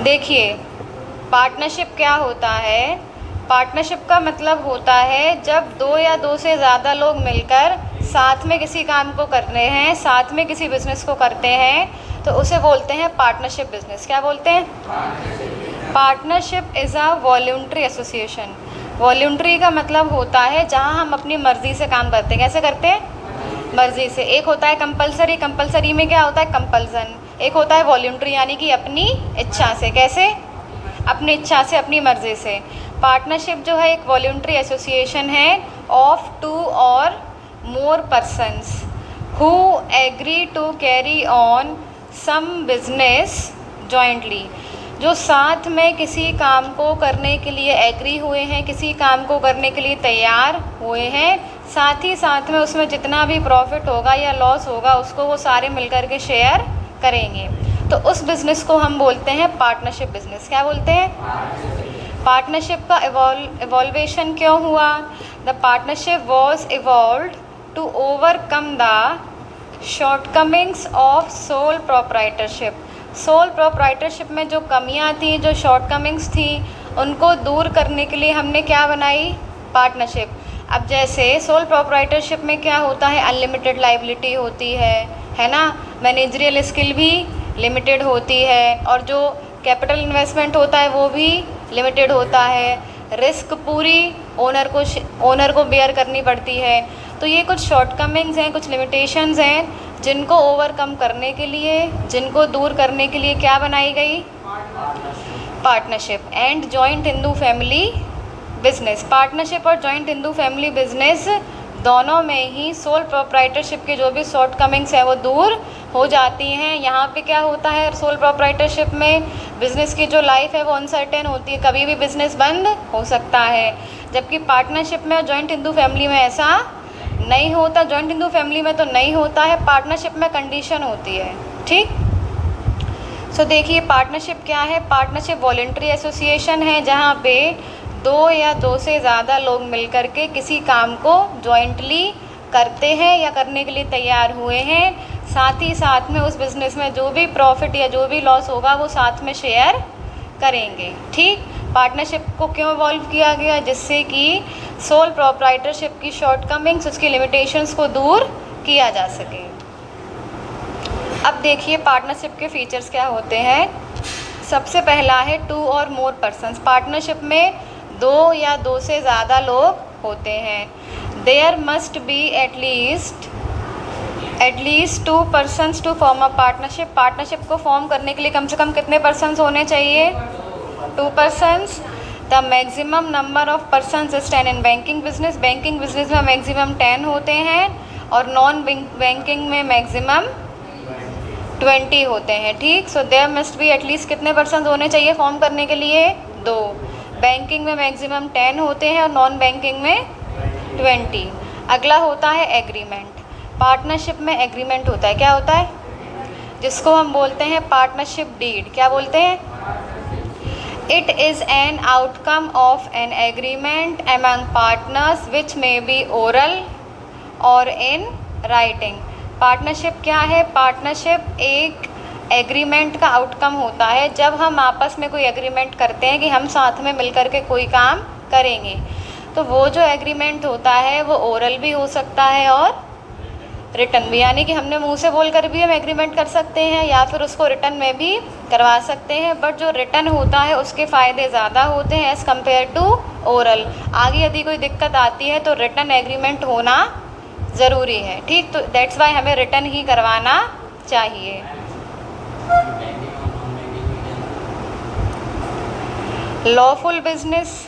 देखिए, पार्टनरशिप क्या होता है। पार्टनरशिप का मतलब होता है जब दो या दो से ज़्यादा लोग मिलकर साथ में किसी काम को कर रहे हैं, साथ में किसी बिजनेस को करते हैं, तो उसे बोलते हैं पार्टनरशिप बिजनेस। क्या बोलते हैं? Partnership is a voluntary association. Voluntary का मतलब होता है जहाँ हम अपनी मर्ज़ी से काम करते हैं। कैसे करते हैं? मर्ज़ी से। एक होता है कंपलसरी। कंपलसरी में क्या होता है? कंपल्सन। एक होता है वॉल्यूंटरी, यानी कि अपनी इच्छा से। कैसे? अपनी इच्छा से, अपनी मर्ज़ी से। पार्टनरशिप जो है एक वॉल्यूंटरी एसोसिएशन है ऑफ टू और more persons who agree to carry on some business jointly. जो साथ में किसी काम को करने के लिए एग्री हुए हैं, किसी काम को करने के लिए तैयार हुए हैं, साथ ही साथ में उसमें जितना भी प्रॉफिट होगा या लॉस होगा उसको वो सारे मिलकर के शेयर करेंगे, तो उस बिज़नेस को हम बोलते हैं पार्टनरशिप बिज़नेस। क्या बोलते हैं? पार्टनरशिप का इवॉल्वेशन क्यों हुआ? The partnership was evolved to overcome the shortcomings of sole proprietorship. Sole proprietorship में जो कमियां थी, जो शॉर्टकमिंग्स थी, उनको दूर करने के लिए हमने क्या बनाई? पार्टनरशिप। अब जैसे सोल प्रोप्राइटरशिप में क्या होता है? अनलिमिटेड लाइबिलिटी होती है ना। मैनेजरियल स्किल भी लिमिटेड होती है, और जो कैपिटल इन्वेस्टमेंट होता है वो भी लिमिटेड होता है। रिस्क पूरी ओनर को बेयर करनी पड़ती है। तो ये कुछ शॉर्टकमिंग्स हैं, कुछ लिमिटेशंस हैं, जिनको ओवरकम करने के लिए, जिनको दूर करने के लिए क्या बनाई गई? Partnership and joint Hindu family business. Partnership और जॉइंट हिंदू फैमिली बिजनेस दोनों में ही सोल प्रोप्राइटरशिप के जो भी शॉर्टकमिंग्स है वो दूर हो जाती हैं। यहाँ पे क्या होता है? सोल प्रोप्राइटरशिप में बिज़नेस की जो लाइफ है वो अनसर्टेन होती है, कभी भी बिज़नेस बंद हो सकता है, जबकि पार्टनरशिप में और जॉइंट हिंदू फैमिली में ऐसा नहीं होता। जॉइंट हिंदू फैमिली में तो नहीं होता है, पार्टनरशिप में कंडीशन होती है। ठीक। सो देखिए, पार्टनरशिप क्या है? पार्टनरशिप वॉलंटरी एसोसिएशन है जहाँ पे दो या दो से ज़्यादा लोग मिलकर के किसी काम को जॉइंटली करते हैं या करने के लिए तैयार हुए हैं, साथ ही साथ में उस बिज़नेस में जो भी प्रॉफिट या जो भी लॉस होगा वो साथ में शेयर करेंगे। ठीक। पार्टनरशिप को क्यों इवॉल्व किया गया? जिससे कि सोल प्रोप्राइटरशिप की शॉर्टकमिंग्स, उसकी लिमिटेशंस को दूर किया जा सके। अब देखिए पार्टनरशिप के फीचर्स क्या होते हैं। सबसे पहला है टू और मोर पर्सन्स। पार्टनरशिप में दो या दो से ज़्यादा लोग होते हैं। There must be at least two persons to form a partnership. Partnership को फॉर्म करने के लिए कम से कम कितने पर्सन्स होने चाहिए? 2 persons। The maximum number of persons is 10 in banking business. Banking business में मैक्सिमम 10 होते हैं और नॉन बैंकिंग में मैक्सिमम 20 होते हैं। ठीक। So there must be at least कितने पर्सन्स होने चाहिए फॉर्म करने के लिए? 2। बैंकिंग में मैक्सिमम 10 होते हैं और नॉन बैंकिंग में 20। अगला होता है एग्रीमेंट। पार्टनरशिप में एग्रीमेंट होता है। क्या होता है? जिसको हम बोलते हैं पार्टनरशिप डीड। क्या बोलते हैं? It is an outcome of an agreement among partners which may be oral or in writing। Partnership क्या है? पार्टनरशिप एक एग्रीमेंट का आउटकम होता है। जब हम आपस में कोई एग्रीमेंट करते हैं कि हम साथ में मिलकर के कोई काम करेंगे, तो वो जो एग्रीमेंट होता है वो ओरल भी हो सकता है और रिटर्न भी, यानी कि हमने मुंह से बोल कर भी हम एग्रीमेंट कर सकते हैं या फिर उसको रिटर्न में भी करवा सकते हैं। बट जो रिटर्न होता है उसके फ़ायदे ज़्यादा होते हैं एज़ कम्पेयर टू ओरल। आगे यदि कोई दिक्कत आती है तो रिटर्न एग्रीमेंट होना ज़रूरी है। ठीक। तो दैट्स वाई हमें रिटर्न ही करवाना चाहिए। Lawful business.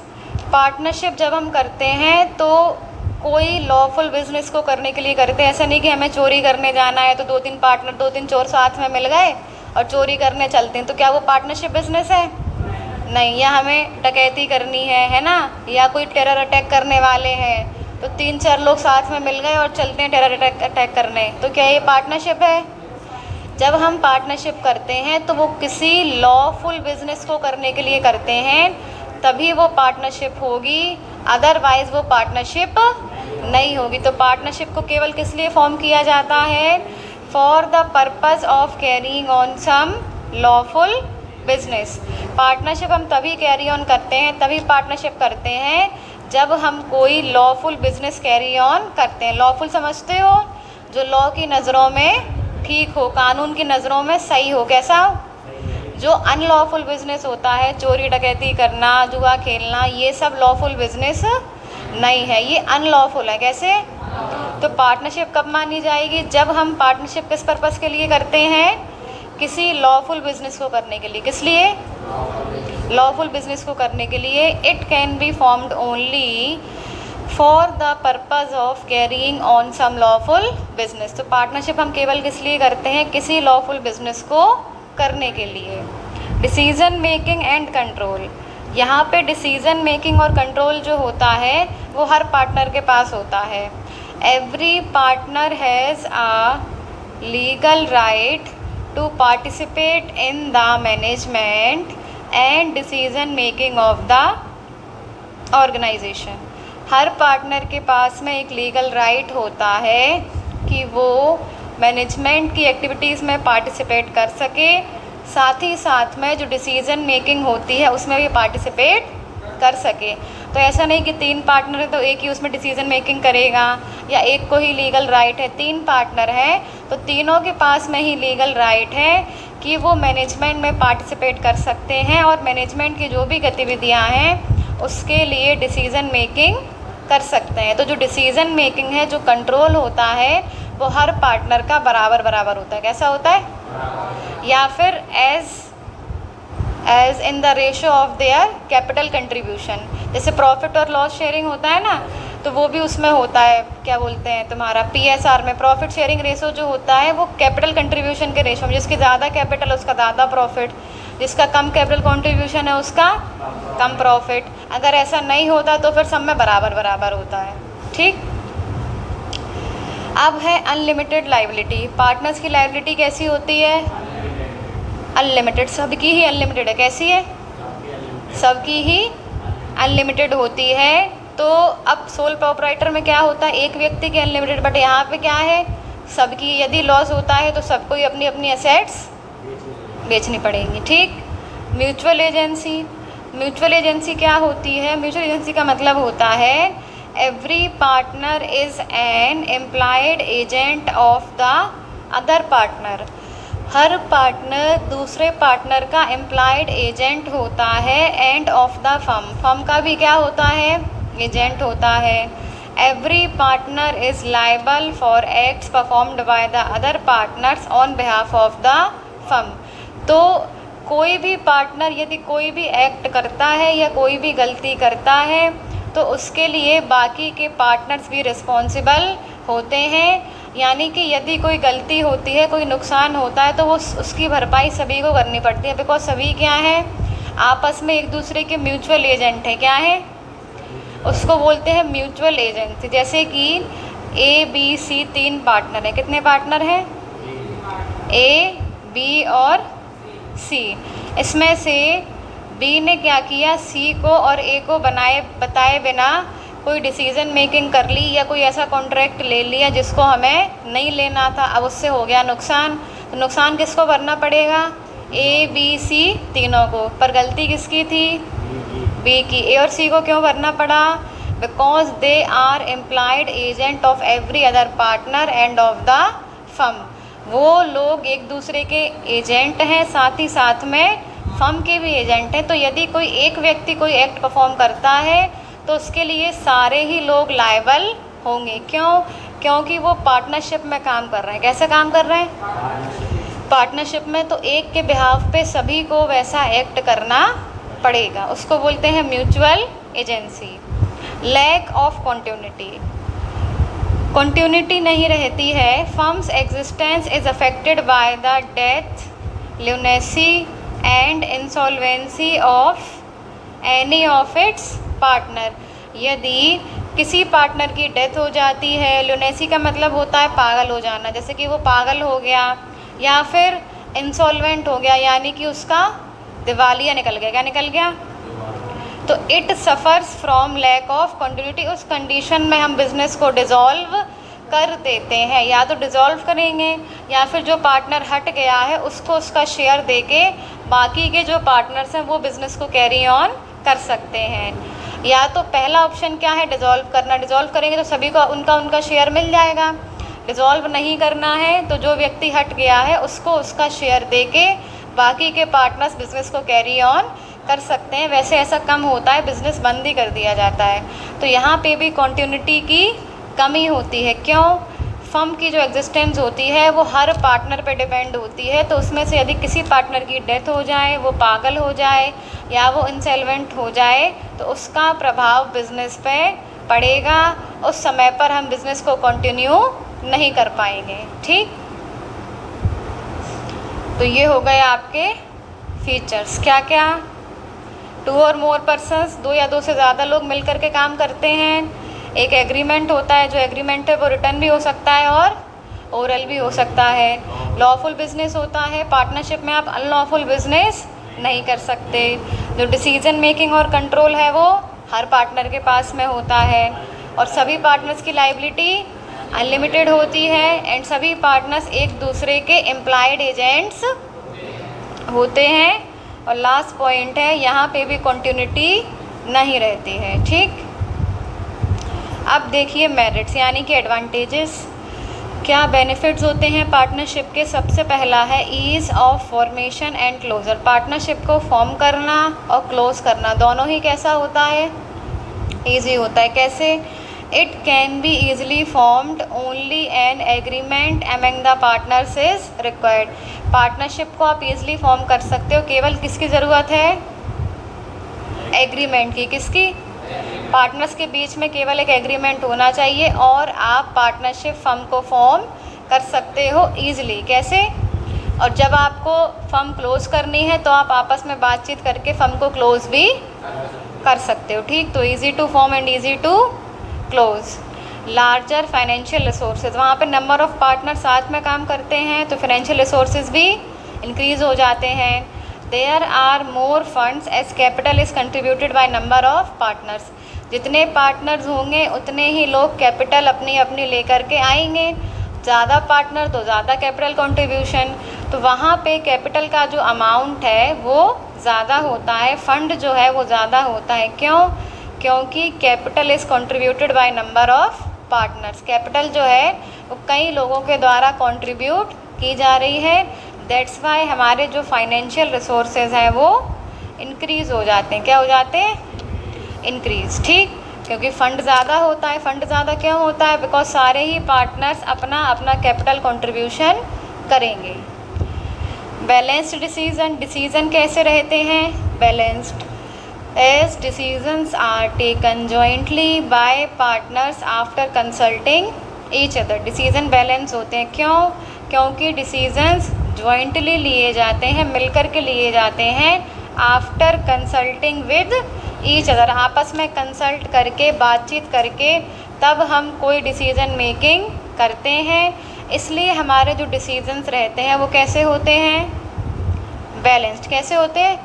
पार्टनरशिप जब हम करते हैं तो कोई लॉफुल बिजनेस को करने के लिए करते हैं। ऐसा नहीं कि हमें चोरी करने जाना है तो 2-3 पार्टनर, 2-3 चोर साथ में मिल गए और चोरी करने चलते हैं, तो क्या वो पार्टनरशिप बिजनेस है? नहीं। या हमें डकैती करनी है ना, या कोई टेरर अटैक करने वाले हैं, तो 3-4 लोग साथ में मिल गए और चलते हैं टेरर अटैक करने, तो क्या ये पार्टनरशिप है? जब हम पार्टनरशिप करते हैं तो वो किसी लॉफुल बिजनेस को करने के लिए करते हैं, तभी वो पार्टनरशिप होगी, अदरवाइज़ वो पार्टनरशिप नहीं होगी। तो पार्टनरशिप को केवल किस लिए फॉर्म किया जाता है? For the purpose of carrying on some lawful business. Partnership हम तभी कैरी ऑन करते हैं, तभी पार्टनरशिप करते हैं जब हम कोई लॉफुल बिजनेस कैरी ऑन करते हैं। लॉफुल समझते हो? जो लॉ की नज़रों में ठीक हो, कानून की नज़रों में सही हो। कैसा? जो अनलॉफुल बिजनेस होता है, चोरी डकैती करना, जुआ खेलना, ये सब लॉफुल बिजनेस नहीं है, ये अनलॉफुल है। कैसे? तो पार्टनरशिप कब मानी जाएगी? जब हम पार्टनरशिप किस पर्पस के लिए करते हैं? किसी लॉफुल बिजनेस को करने के लिए। किस लिए? लॉफुल बिजनेस को करने के लिए। It can be formed only for the purpose of carrying on some lawful business. तो पार्टनरशिप हम केवल किस लिए करते हैं? किसी लॉफुल बिजनेस को करने के लिए। Decision making and control. यहाँ पे डिसीज़न मेकिंग और कंट्रोल जो होता है वो हर पार्टनर के पास होता है। Every partner has a legal right to participate in the management and decision making of the organisation. हर पार्टनर के पास में एक लीगल राइट होता है कि वो मैनेजमेंट की एक्टिविटीज़ में पार्टिसिपेट कर सके, साथ ही साथ में जो डिसीज़न मेकिंग होती है उसमें भी पार्टिसिपेट कर सके। तो ऐसा नहीं कि 3 पार्टनर है तो एक ही उसमें डिसीज़न मेकिंग करेगा या एक को ही लीगल राइट है। 3 पार्टनर हैं तो तीनों के पास में ही लीगल राइट है कि वो मैनेजमेंट में पार्टिसिपेट कर सकते हैं और मैनेजमेंट की जो भी गतिविधियाँ हैं उसके लिए डिसीज़न मेकिंग कर सकते हैं। तो जो डिसीज़न मेकिंग है, जो कंट्रोल होता है, वो हर पार्टनर का बराबर बराबर होता है। कैसा होता है? या फिर as in the ratio of their capital contribution. जैसे प्रॉफिट और लॉस शेयरिंग होता है ना, तो वो भी उसमें होता है, क्या बोलते हैं तुम्हारा, PSR में प्रॉफिट शेयरिंग रेशो जो होता है वो कैपिटल कंट्रीब्यूशन के रेशो में। जिसकी ज़्यादा कैपिटल उसका ज़्यादा प्रॉफिट, जिसका कम कैपिटल कंट्रीब्यूशन है उसका कम प्रॉफिट। अगर ऐसा नहीं होता तो फिर सब में बराबर बराबर होता है। ठीक। अब है अनलिमिटेड लायबिलिटी। पार्टनर्स की लायबिलिटी कैसी होती है? अनलिमिटेड। सबकी ही अनलिमिटेड है। कैसी है? सबकी ही अनलिमिटेड होती है। तो अब सोल प्रोप्राइटर में क्या होता है? एक व्यक्ति की अनलिमिटेड, बट यहाँ पे क्या है? सबकी। यदि लॉस होता है तो सबको ही अपनी अपनी असेट्स बेचनी पड़ेंगी। ठीक। Mutual agency. म्यूचुअल एजेंसी क्या होती है? म्यूचुअल एजेंसी का मतलब होता है every partner is an employed agent of the other partner. Her partner दूसरे पार्टनर का एम्प्लॉयड एजेंट होता है and of the firm. Firm का भी क्या होता है? एजेंट होता है। Every partner is liable for acts performed by the other partners on behalf of the firm. तो कोई भी पार्टनर यदि कोई भी एक्ट करता है या कोई भी गलती करता है तो उसके लिए बाकी के पार्टनर्स भी रिस्पॉन्सिबल होते हैं। यानी कि यदि कोई गलती होती है, कोई नुकसान होता है तो वो उसकी भरपाई सभी को करनी पड़ती है। बिकॉज सभी क्या है? आपस में एक दूसरे के म्यूचुअल एजेंट हैं। क्या है? उसको बोलते हैं म्यूचुअल एजेंसी। जैसे कि ABC 3 पार्टनर हैं। कितने पार्टनर हैं? A, B और C। इसमें से B ने क्या किया? C को और A को बताए बिना कोई डिसीज़न मेकिंग कर ली या कोई ऐसा कॉन्ट्रैक्ट ले लिया जिसको हमें नहीं लेना था। अब उससे हो गया नुकसान। तो नुकसान किसको भरना पड़ेगा? ABC तीनों को। पर गलती किसकी थी? B की। A और C को क्यों भरना पड़ा? Because they are employed agent of every other partner and of the firm. वो लोग एक दूसरे के एजेंट हैं, साथ ही साथ में फर्म के भी एजेंट हैं। तो यदि कोई एक व्यक्ति कोई एक्ट परफॉर्म करता है तो उसके लिए सारे ही लोग लायबल होंगे। क्यों? क्योंकि वो पार्टनरशिप में काम कर रहे हैं। कैसे काम कर रहे हैं? पार्टनरशिप में। तो एक के बिहाफ पे सभी को वैसा एक्ट करना पड़ेगा। उसको बोलते हैं mutual agency. Lack of continuity. Continuity नहीं रहती है। Firm's existence is affected by the death, lunacy and insolvency of any of its partner. यदि किसी पार्टनर की डेथ हो जाती है, ल्यूनेसी का मतलब होता है पागल हो जाना, जैसे कि वो पागल हो गया, या फिर इंसॉल्वेंट हो गया यानी कि उसका दिवालिया निकल गया। क्या निकल गया? तो it suffers from lack of continuity. उस कंडीशन में हम बिज़नेस को डिज़ोल्व कर देते हैं, या तो डिज़ोल्व करेंगे या फिर जो पार्टनर हट गया है उसको उसका शेयर देके बाकी के जो पार्टनर्स हैं वो बिज़नेस को कैरी ऑन कर सकते हैं। या तो पहला ऑप्शन क्या है, डिज़ोल्व करना। डिज़ोल्व करेंगे तो सभी को उनका उनका शेयर मिल जाएगा। डिज़ोल्व नहीं करना है तो जो व्यक्ति हट गया है उसको उसका शेयर देके बाकी के पार्टनर्स बिज़नेस को कैरी ऑन कर सकते हैं। वैसे ऐसा कम होता है, बिज़नेस बंद ही कर दिया जाता है। तो यहाँ पे भी कॉन्टिन्यूटी की कमी होती है। क्यों? फर्म की जो एग्जिस्टेंस होती है वो हर पार्टनर पे डिपेंड होती है। तो उसमें से यदि किसी पार्टनर की डेथ हो जाए, वो पागल हो जाए या वो इंसॉल्वेंट हो जाए तो उसका प्रभाव बिज़नेस पे पड़ेगा। उस समय पर हम बिज़नेस को कंटिन्यू नहीं कर पाएंगे। ठीक, तो ये हो गए आपके फीचर्स। क्या क्या? 2 और मोर पर्सन्स, 2 या 2 से ज़्यादा लोग मिलकर के काम करते हैं। एक एग्रीमेंट होता है, जो एग्रीमेंट है वो रिटर्न भी हो सकता है और ओरल भी हो सकता है। लॉफुल बिजनेस होता है, पार्टनरशिप में आप अनलॉफुल बिजनेस नहीं कर सकते। जो डिसीजन मेकिंग और कंट्रोल है वो हर पार्टनर के पास में होता है और सभी पार्टनर्स की लायबिलिटी अनलिमिटेड होती है एंड सभी पार्टनर्स एक दूसरे के एम्प्लॉयड एजेंट्स होते हैं। और लास्ट पॉइंट है, यहाँ पे भी कंटिन्यूटी नहीं रहती है। ठीक, अब देखिए मेरिट्स यानी कि एडवांटेजेस। क्या बेनिफिट्स होते हैं पार्टनरशिप के? सबसे पहला है ease of formation and closure. Partnership को फॉर्म करना और क्लोज करना दोनों ही कैसा होता है? ईजी होता है। कैसे? It can be easily formed only an agreement among the partners is required. Partnership को आप ईजिली फॉर्म कर सकते हो, केवल किसकी ज़रूरत है? एग्रीमेंट की। किसकी? पार्टनर्स के बीच में केवल एक एग्रीमेंट होना चाहिए और आप पार्टनरशिप फर्म को फॉर्म कर सकते हो ईजिली। कैसे? और जब आपको फर्म क्लोज करनी है तो आप आपस में बातचीत करके फर्म को क्लोज भी कर सकते हो। ठीक, तो easy to form and easy to close. Larger financial resources, वहाँ पे नंबर ऑफ पार्टनर साथ में काम करते हैं तो फाइनेंशियल रिसोर्सेज भी इंक्रीज़ हो जाते हैं। There are more funds as capital is contributed by number of partners. जितने पार्टनर्स होंगे उतने ही लोग कैपिटल अपनी अपनी लेकर के आएंगे। ज़्यादा पार्टनर तो ज़्यादा कैपिटल कंट्रीब्यूशन, तो वहाँ पे कैपिटल का जो अमाउंट है वो ज़्यादा होता है, फंड जो है वो ज़्यादा होता है। क्यों? क्योंकि capital is contributed by number of partners. Capital जो है वो कई लोगों के द्वारा कंट्रीब्यूट की जा रही है। दैट्स वाई हमारे जो फाइनेंशियल रिसोर्सेज हैं वो इंक्रीज़ हो जाते हैं। क्या हो जाते हैं? इंक्रीज़। ठीक, क्योंकि फ़ंड ज़्यादा होता है। फ़ंड ज़्यादा क्यों होता है? बिकॉज सारे ही पार्टनर्स अपना अपना कैपिटल कंट्रीब्यूशन करेंगे। बैलेंस्ड डिसीजन, डिसीजन कैसे रहते हैं? Balanced as decisions are taken jointly by partners after consulting each other. Decision balance होते हैं। क्यों? क्योंकि डिसीजंस जॉइंटली लिए जाते हैं, मिलकर के लिए जाते हैं after consulting with each other. आपस में कंसल्ट करके, बातचीत करके तब हम कोई डिसीजन मेकिंग करते हैं। इसलिए हमारे जो डिसीजंस रहते हैं वो कैसे होते हैं? बैलेंस्ड। कैसे होते हैं?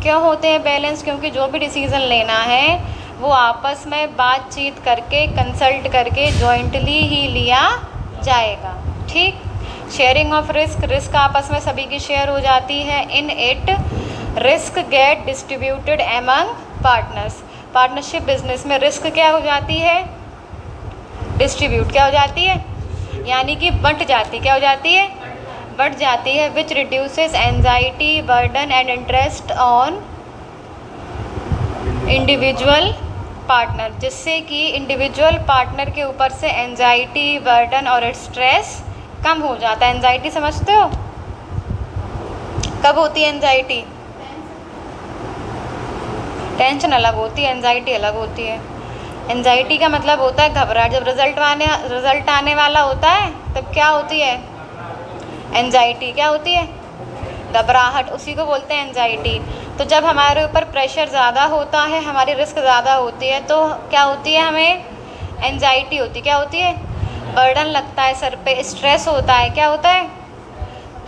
क्यों होते हैं बैलेंस? क्योंकि जो भी डिसीज़न लेना है वो आपस में बातचीत करके, कंसल्ट करके जॉइंटली ही लिया जाएगा। ठीक, शेयरिंग ऑफ रिस्क, रिस्क आपस में सभी की शेयर हो जाती है। In it risk get distributed among partners. Partnership business में रिस्क क्या हो जाती है? डिस्ट्रीब्यूट। क्या हो जाती है? यानी कि बंट जाती। क्या हो जाती है? बढ़ जाती है। Which reduces anxiety, burden and interest on individual partner, जिससे कि इंडिविजुअल पार्टनर के ऊपर से एंजाइटी, बर्डन और स्ट्रेस कम हो जाता है। एंजाइटी समझते हो? कब होती है एंजाइटी? टेंशन अलग होती है, एंजाइटी अलग होती है। एंजाइटी का मतलब होता है घबराहट। जब रिजल्ट आने वाला होता है तब क्या होती है? एंजाइटी। क्या होती है? घबराहट, उसी को बोलते हैं एंजाइटी। तो जब हमारे ऊपर प्रेशर ज़्यादा होता है, हमारी रिस्क ज़्यादा होती है तो क्या होती है? हमें एंजाइटी होती। क्या होती है? बर्डन लगता है सर पे, स्ट्रेस होता है। क्या होता है?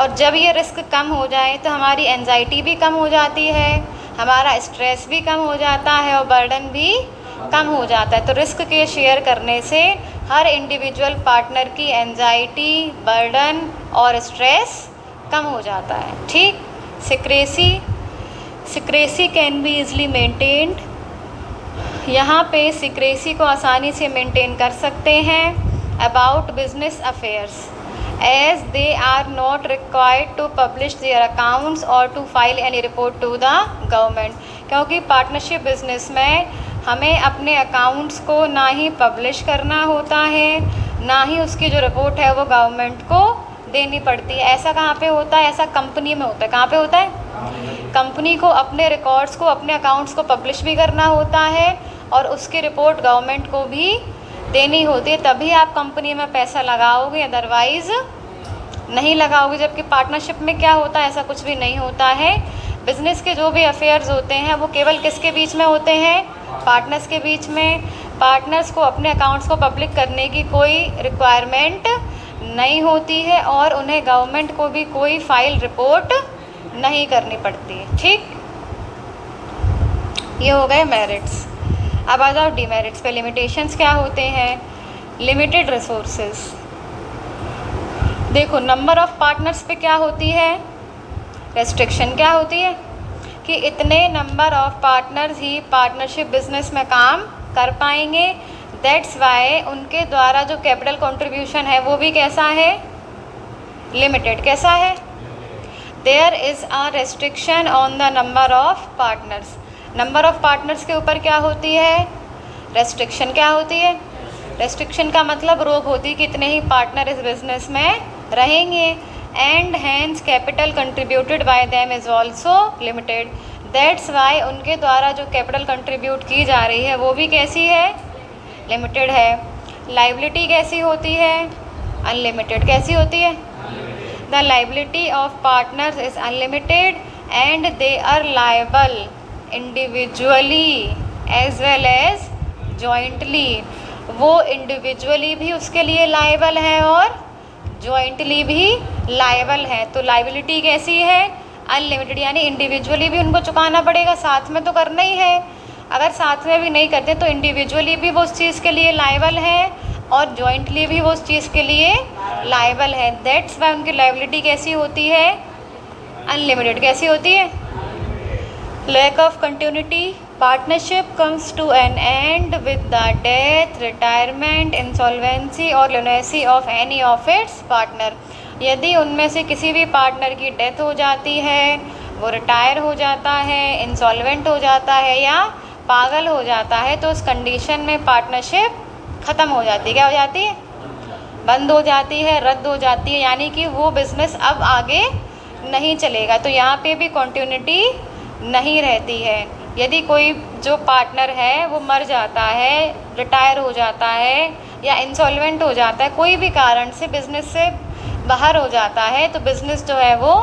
और जब ये रिस्क कम हो जाए तो हमारी एंजाइटी भी कम हो जाती है, हमारा स्ट्रेस भी कम हो जाता है और बर्डन भी कम हो जाता है। तो रिस्क के शेयर करने से हर इंडिविजुअल पार्टनर की एंजाइटी, बर्डन और स्ट्रेस कम हो जाता है। ठीक। Secrecy can be easily maintained. यहाँ पे सिक्रेसी को आसानी से मेंटेन कर सकते हैं about business affairs, as they are not required to publish their accounts और to file any report to the government. क्योंकि पार्टनरशिप बिजनेस में हमें अपने अकाउंट्स को ना ही पब्लिश करना होता है, ना ही उसकी जो रिपोर्ट है वो गवर्नमेंट को देनी पड़ती है। ऐसा कहाँ पे होता है? ऐसा कंपनी में होता है। कहाँ पे होता है? कंपनी को अपने रिकॉर्ड्स को, अपने अकाउंट्स को पब्लिश भी करना होता है और उसकी रिपोर्ट गवर्नमेंट को भी देनी होती है, तभी आप कंपनी में पैसा लगाओगे, अदरवाइज़ नहीं लगाओगे। जबकि पार्टनरशिप में क्या होता है? ऐसा कुछ भी नहीं होता है। बिज़नेस के जो भी अफेयर्स होते हैं वो केवल किसके बीच में होते हैं? पार्टनर्स के बीच में। पार्टनर्स को अपने अकाउंट्स को पब्लिक करने की कोई रिक्वायरमेंट नहीं होती है और उन्हें गवर्नमेंट को भी कोई फाइल रिपोर्ट नहीं करनी पड़ती। ठीक, ये हो गए मेरिट्स। अब आ जाओ डिमेरिट्स पे। लिमिटेशंस क्या होते हैं? Limited resources. देखो, नंबर ऑफ पार्टनर्स पे क्या होती है? रेस्ट्रिक्शन क्या होती है कि इतने number of partners he partnership business में काम कर पाएंगे। दैट्स वाई उनके द्वारा जो कैपिटल कंट्रीब्यूशन है वो भी कैसा है? लिमिटेड। कैसा है? There is a restriction on the number of partners. Number of partners के ऊपर क्या होती है? रेस्ट्रिक्शन। क्या होती है? रेस्ट्रिक्शन का मतलब रोक होती है कि इतने ही पार्टनर इस बिजनेस में रहेंगे। And hence capital contributed by them is also limited. That's why उनके द्वारा जो कैपिटल कंट्रीब्यूट की जा रही है वो भी कैसी है? लिमिटेड है। लाइबिलिटी कैसी होती है? अनलिमिटेड। कैसी होती है? The liability of partners is unlimited and they are liable individually as well as jointly. वो इंडिविजुअली भी उसके लिए लायबल है और जॉइंटली भी लायबल है। तो लायबिलिटी कैसी है? अनलिमिटेड, यानी इंडिविजुअली भी उनको चुकाना पड़ेगा, साथ में तो करना ही है। अगर साथ में भी नहीं करते तो इंडिविजुअली भी वो उस चीज़ के लिए लायबल है और जॉइंटली भी वो उस चीज़ के लिए लायबल है। दैट्स वाई उनकी लायबिलिटी कैसी होती है? अनलिमिटेड। कैसी होती है? Lack of continuity. Partnership comes to an end with the death, retirement, insolvency और lunacy of any of its partner. यदि उनमें से किसी भी पार्टनर की डेथ हो जाती है, वो रिटायर हो जाता है, इंसॉल्वेंट हो जाता है या पागल हो जाता है, तो उस कंडीशन में पार्टनरशिप ख़त्म हो जाती है। क्या हो जाती है? बंद हो जाती है, रद्द हो जाती है, यानी कि वो बिज़नेस अब आगे नहीं चलेगा। तो यहाँ पे भी कंटिन्यूटी नहीं रहती है। यदि कोई जो पार्टनर है वो मर जाता है, रिटायर हो जाता है या इंसॉल्वेंट हो जाता है, कोई भी कारण से बिज़नेस से बाहर हो जाता है, तो बिज़नेस जो है वो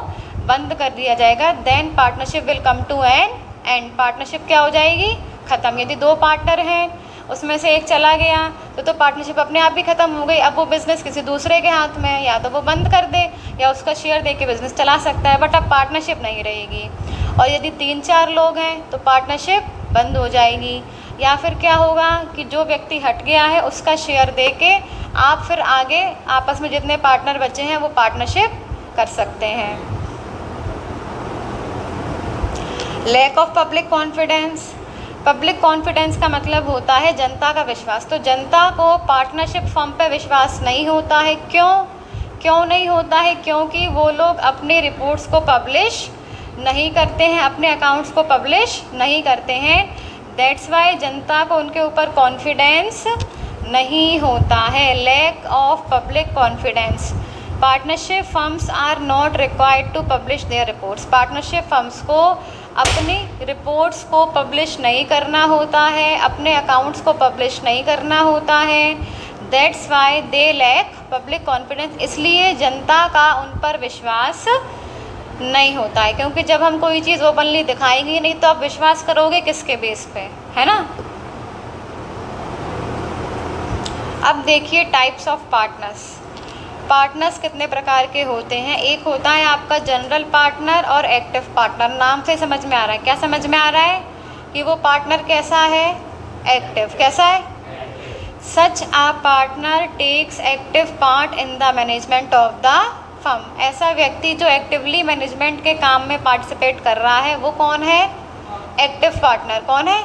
बंद कर दिया जाएगा। Then partnership will come to an end. Partnership क्या हो जाएगी? ख़त्म। यदि दो पार्टनर हैं, उसमें से एक चला गया तो पार्टनरशिप अपने आप ही ख़त्म हो गई। अब वो बिज़नेस किसी दूसरे के हाथ में है, या तो वो बंद कर दे या उसका शेयर दे के बिज़नेस चला सकता है, बट अब पार्टनरशिप नहीं रहेगी। और यदि 3-4 लोग हैं तो पार्टनरशिप बंद हो जाएगी। या फिर क्या होगा कि जो व्यक्ति हट गया है उसका शेयर दे के आप फिर आगे आपस में जितने पार्टनर बचे हैं वो पार्टनरशिप कर सकते हैं। Lack of public confidence. Public confidence का मतलब होता है जनता का विश्वास। तो जनता को पार्टनरशिप फर्म पे विश्वास नहीं होता है। क्यों नहीं होता है? क्योंकि वो लोग अपने रिपोर्ट्स को पब्लिश नहीं करते हैं, अपने अकाउंट्स को पब्लिश नहीं करते हैं। दैट्स वाई जनता को उनके ऊपर कॉन्फिडेंस नहीं होता है। Lack of public confidence. Partnership firms are not required to publish their reports. Partnership firms को अपनी रिपोर्ट्स को पब्लिश नहीं करना होता है, अपने अकाउंट्स को पब्लिश नहीं करना होता है। That's why they lack public confidence. इसलिए जनता का उन पर विश्वास नहीं होता है, क्योंकि जब हम कोई चीज़ ओपनली दिखाएंगे नहीं तो आप विश्वास करोगे किसके बेस पे, है ना। अब देखिए टाइप्स ऑफ पार्टनर्स। पार्टनर्स कितने प्रकार के होते हैं? एक होता है आपका जनरल पार्टनर और एक्टिव पार्टनर। नाम से समझ में आ रहा है, क्या समझ में आ रहा है कि वो पार्टनर कैसा है? एक्टिव। कैसा है? Such a partner takes active part in the management of the firm. ऐसा व्यक्ति जो एक्टिवली मैनेजमेंट के काम में पार्टिसिपेट कर रहा है वो कौन है? Active partner. कौन है?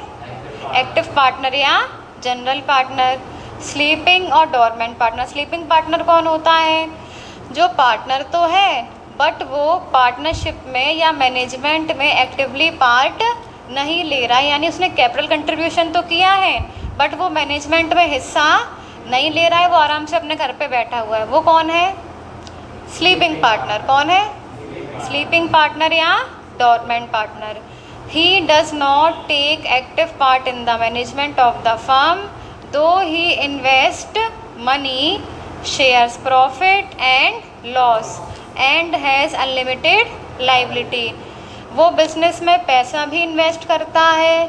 एक्टिव पार्टनर या जनरल पार्टनर। स्लीपिंग और डोरमेंट पार्टनर। स्लीपिंग पार्टनर कौन होता है? जो पार्टनर तो है बट वो पार्टनरशिप में या मैनेजमेंट में एक्टिवली पार्ट नहीं ले रहा है, यानी उसने कैपिटल कंट्रीब्यूशन तो किया है बट वो मैनेजमेंट में हिस्सा नहीं ले रहा है, वो आराम से अपने घर पे बैठा हुआ है। वो कौन है? Sleeping partner. कौन है? स्लीपिंग पार्टनर या dormant partner. He does not take active part in the management of the firm, though he invests money, shares profit and loss, and has unlimited liability। वो बिजनेस में पैसा भी invest करता है,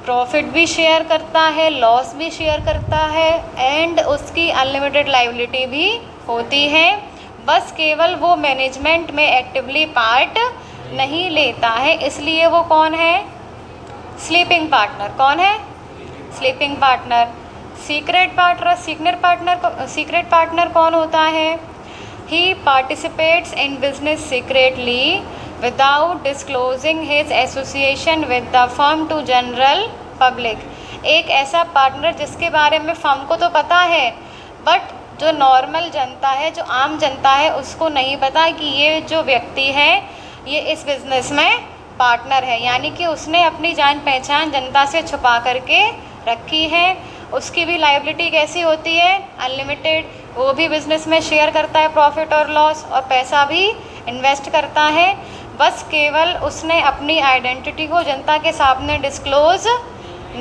profit भी share करता है, लॉस भी शेयर करता है, एंड उसकी अनलिमिटेड लाइबिलिटी भी होती है। बस केवल वो मैनेजमेंट में एक्टिवली पार्ट नहीं लेता है, इसलिए वो कौन है? Sleeping partner. कौन है? Sleeping partner. सीक्रेट पार्टनर कौन होता है? He participates in business secretly without disclosing his association with the firm to general public. एक ऐसा पार्टनर जिसके बारे में फर्म को तो पता है बट जो नॉर्मल जनता है, जो आम जनता है, उसको नहीं पता कि ये जो व्यक्ति है ये इस बिज़नेस में पार्टनर है, यानी कि उसने अपनी जान पहचान जनता से छुपा करके रखी है। उसकी भी लायबिलिटी कैसी होती है? अनलिमिटेड। वो भी बिज़नेस में शेयर करता है प्रॉफिट और लॉस, और पैसा भी इन्वेस्ट करता है। बस केवल उसने अपनी आइडेंटिटी को जनता के सामने डिस्क्लोज़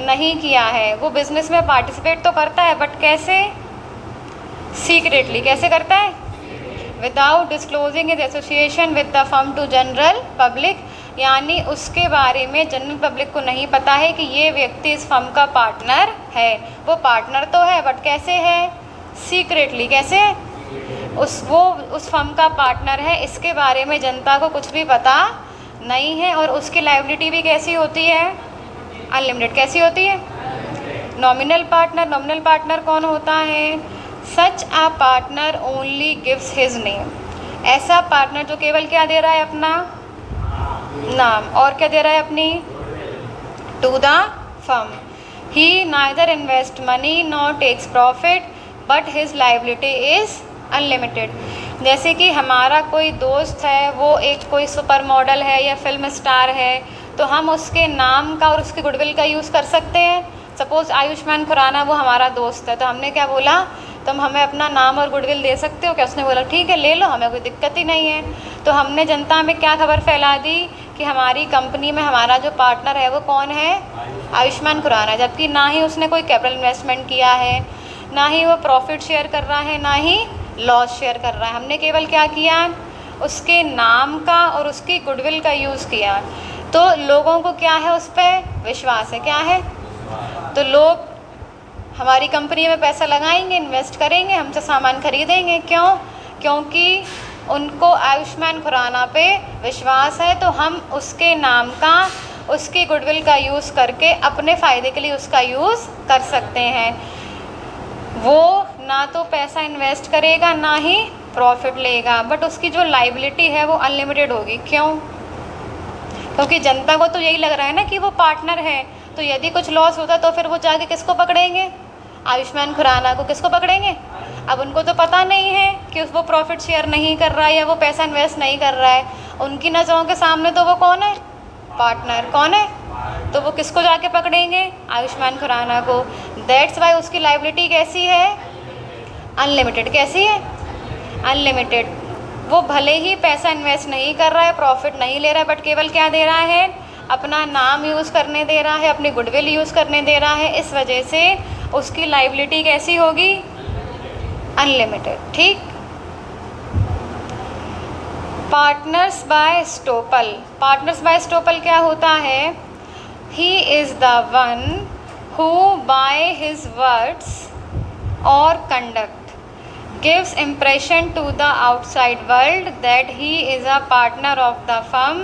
नहीं किया है। वो बिज़नेस में पार्टिसिपेट तो करता है बट कैसे? सीक्रेटली। कैसे करता है? Without disclosing his association with the firm to general public, यानी उसके बारे में जनरल पब्लिक को नहीं पता है कि ये व्यक्ति इस फर्म का पार्टनर है। वो पार्टनर तो है बट कैसे है? सीक्रेटली। कैसे? उस फर्म का पार्टनर है, इसके बारे में जनता को कुछ भी पता नहीं है। और उसकी लायबिलिटी भी कैसी होती है? अनलिमिटेड। कैसी होती है? नॉमिनल पार्टनर कौन होता है? Such a partner only gives his name. ऐसा पार्टनर जो केवल क्या दे रहा है? अपना नाम। और क्या दे रहा है? अपनी to the firm. He neither invest money nor takes profit but his liability is unlimited. जैसे कि हमारा कोई दोस्त है, वो एक कोई सुपर मॉडल है या फिल्म स्टार है, तो हम उसके नाम का और उसकी गुडविल का यूज़ कर सकते हैं। सपोज़ आयुष्मान खुराना वो हमारा दोस्त है, तो हमने क्या बोला, तुम हमें अपना नाम और गुडविल दे सकते हो क्या? उसने बोला ठीक है ले लो, हमें कोई दिक्कत ही नहीं है। तो हमने जनता में क्या खबर फैला दी कि हमारी कंपनी में हमारा जो पार्टनर है वो कौन है? आयुष्मान खुराना। जबकि ना ही उसने कोई कैपिटल इन्वेस्टमेंट किया है, ना ही वो प्रॉफिट शेयर कर रहा है, ना ही लॉस शेयर कर रहा है। हमने केवल क्या किया? उसके नाम का और उसकी गुडविल का यूज़ किया। तो लोगों को क्या है? उस पर विश्वास है। क्या है? तो लोग हमारी कंपनी में पैसा लगाएंगे, इन्वेस्ट करेंगे, हमसे सामान खरीदेंगे। क्यों? क्योंकि उनको आयुष्मान खुराना पे विश्वास है। तो हम उसके नाम का, उसकी गुडविल का यूज़ करके अपने फ़ायदे के लिए उसका यूज़ कर सकते हैं। वो ना तो पैसा इन्वेस्ट करेगा ना ही प्रॉफिट लेगा, बट उसकी जो लायबिलिटी है वो अनलिमिटेड होगी। क्यों? क्योंकि जनता को तो यही लग रहा है ना कि वो पार्टनर है, तो यदि कुछ लॉस होता तो फिर वो जाके किसको पकड़ेंगे? आयुष्मान खुराना को। किसको पकड़ेंगे? अब उनको तो पता नहीं है कि वो प्रॉफिट शेयर नहीं कर रहा है या वो पैसा इन्वेस्ट नहीं कर रहा है। उनकी नज़रों के सामने तो वो कौन है? पार्टनर। कौन है? तो वो किसको जाके पकड़ेंगे? आयुष्मान खुराना को। दैट्स वाई उसकी लायबिलिटी कैसी है? अनलिमिटेड। कैसी है? अनलिमिटेड। वो भले ही पैसा इन्वेस्ट नहीं कर रहा है, प्रॉफिट नहीं ले रहा है, बट केवल क्या दे रहा है? अपना नाम यूज़ करने दे रहा है, अपनी गुडविल यूज़ करने दे रहा है। इस वजह से उसकी लायबिलिटी कैसी होगी? अनलिमिटेड। ठीक। Partners by estoppel. Partners by estoppel क्या होता है? He is the one who by his words और conduct gives impression to the outside world that he is a partner of the firm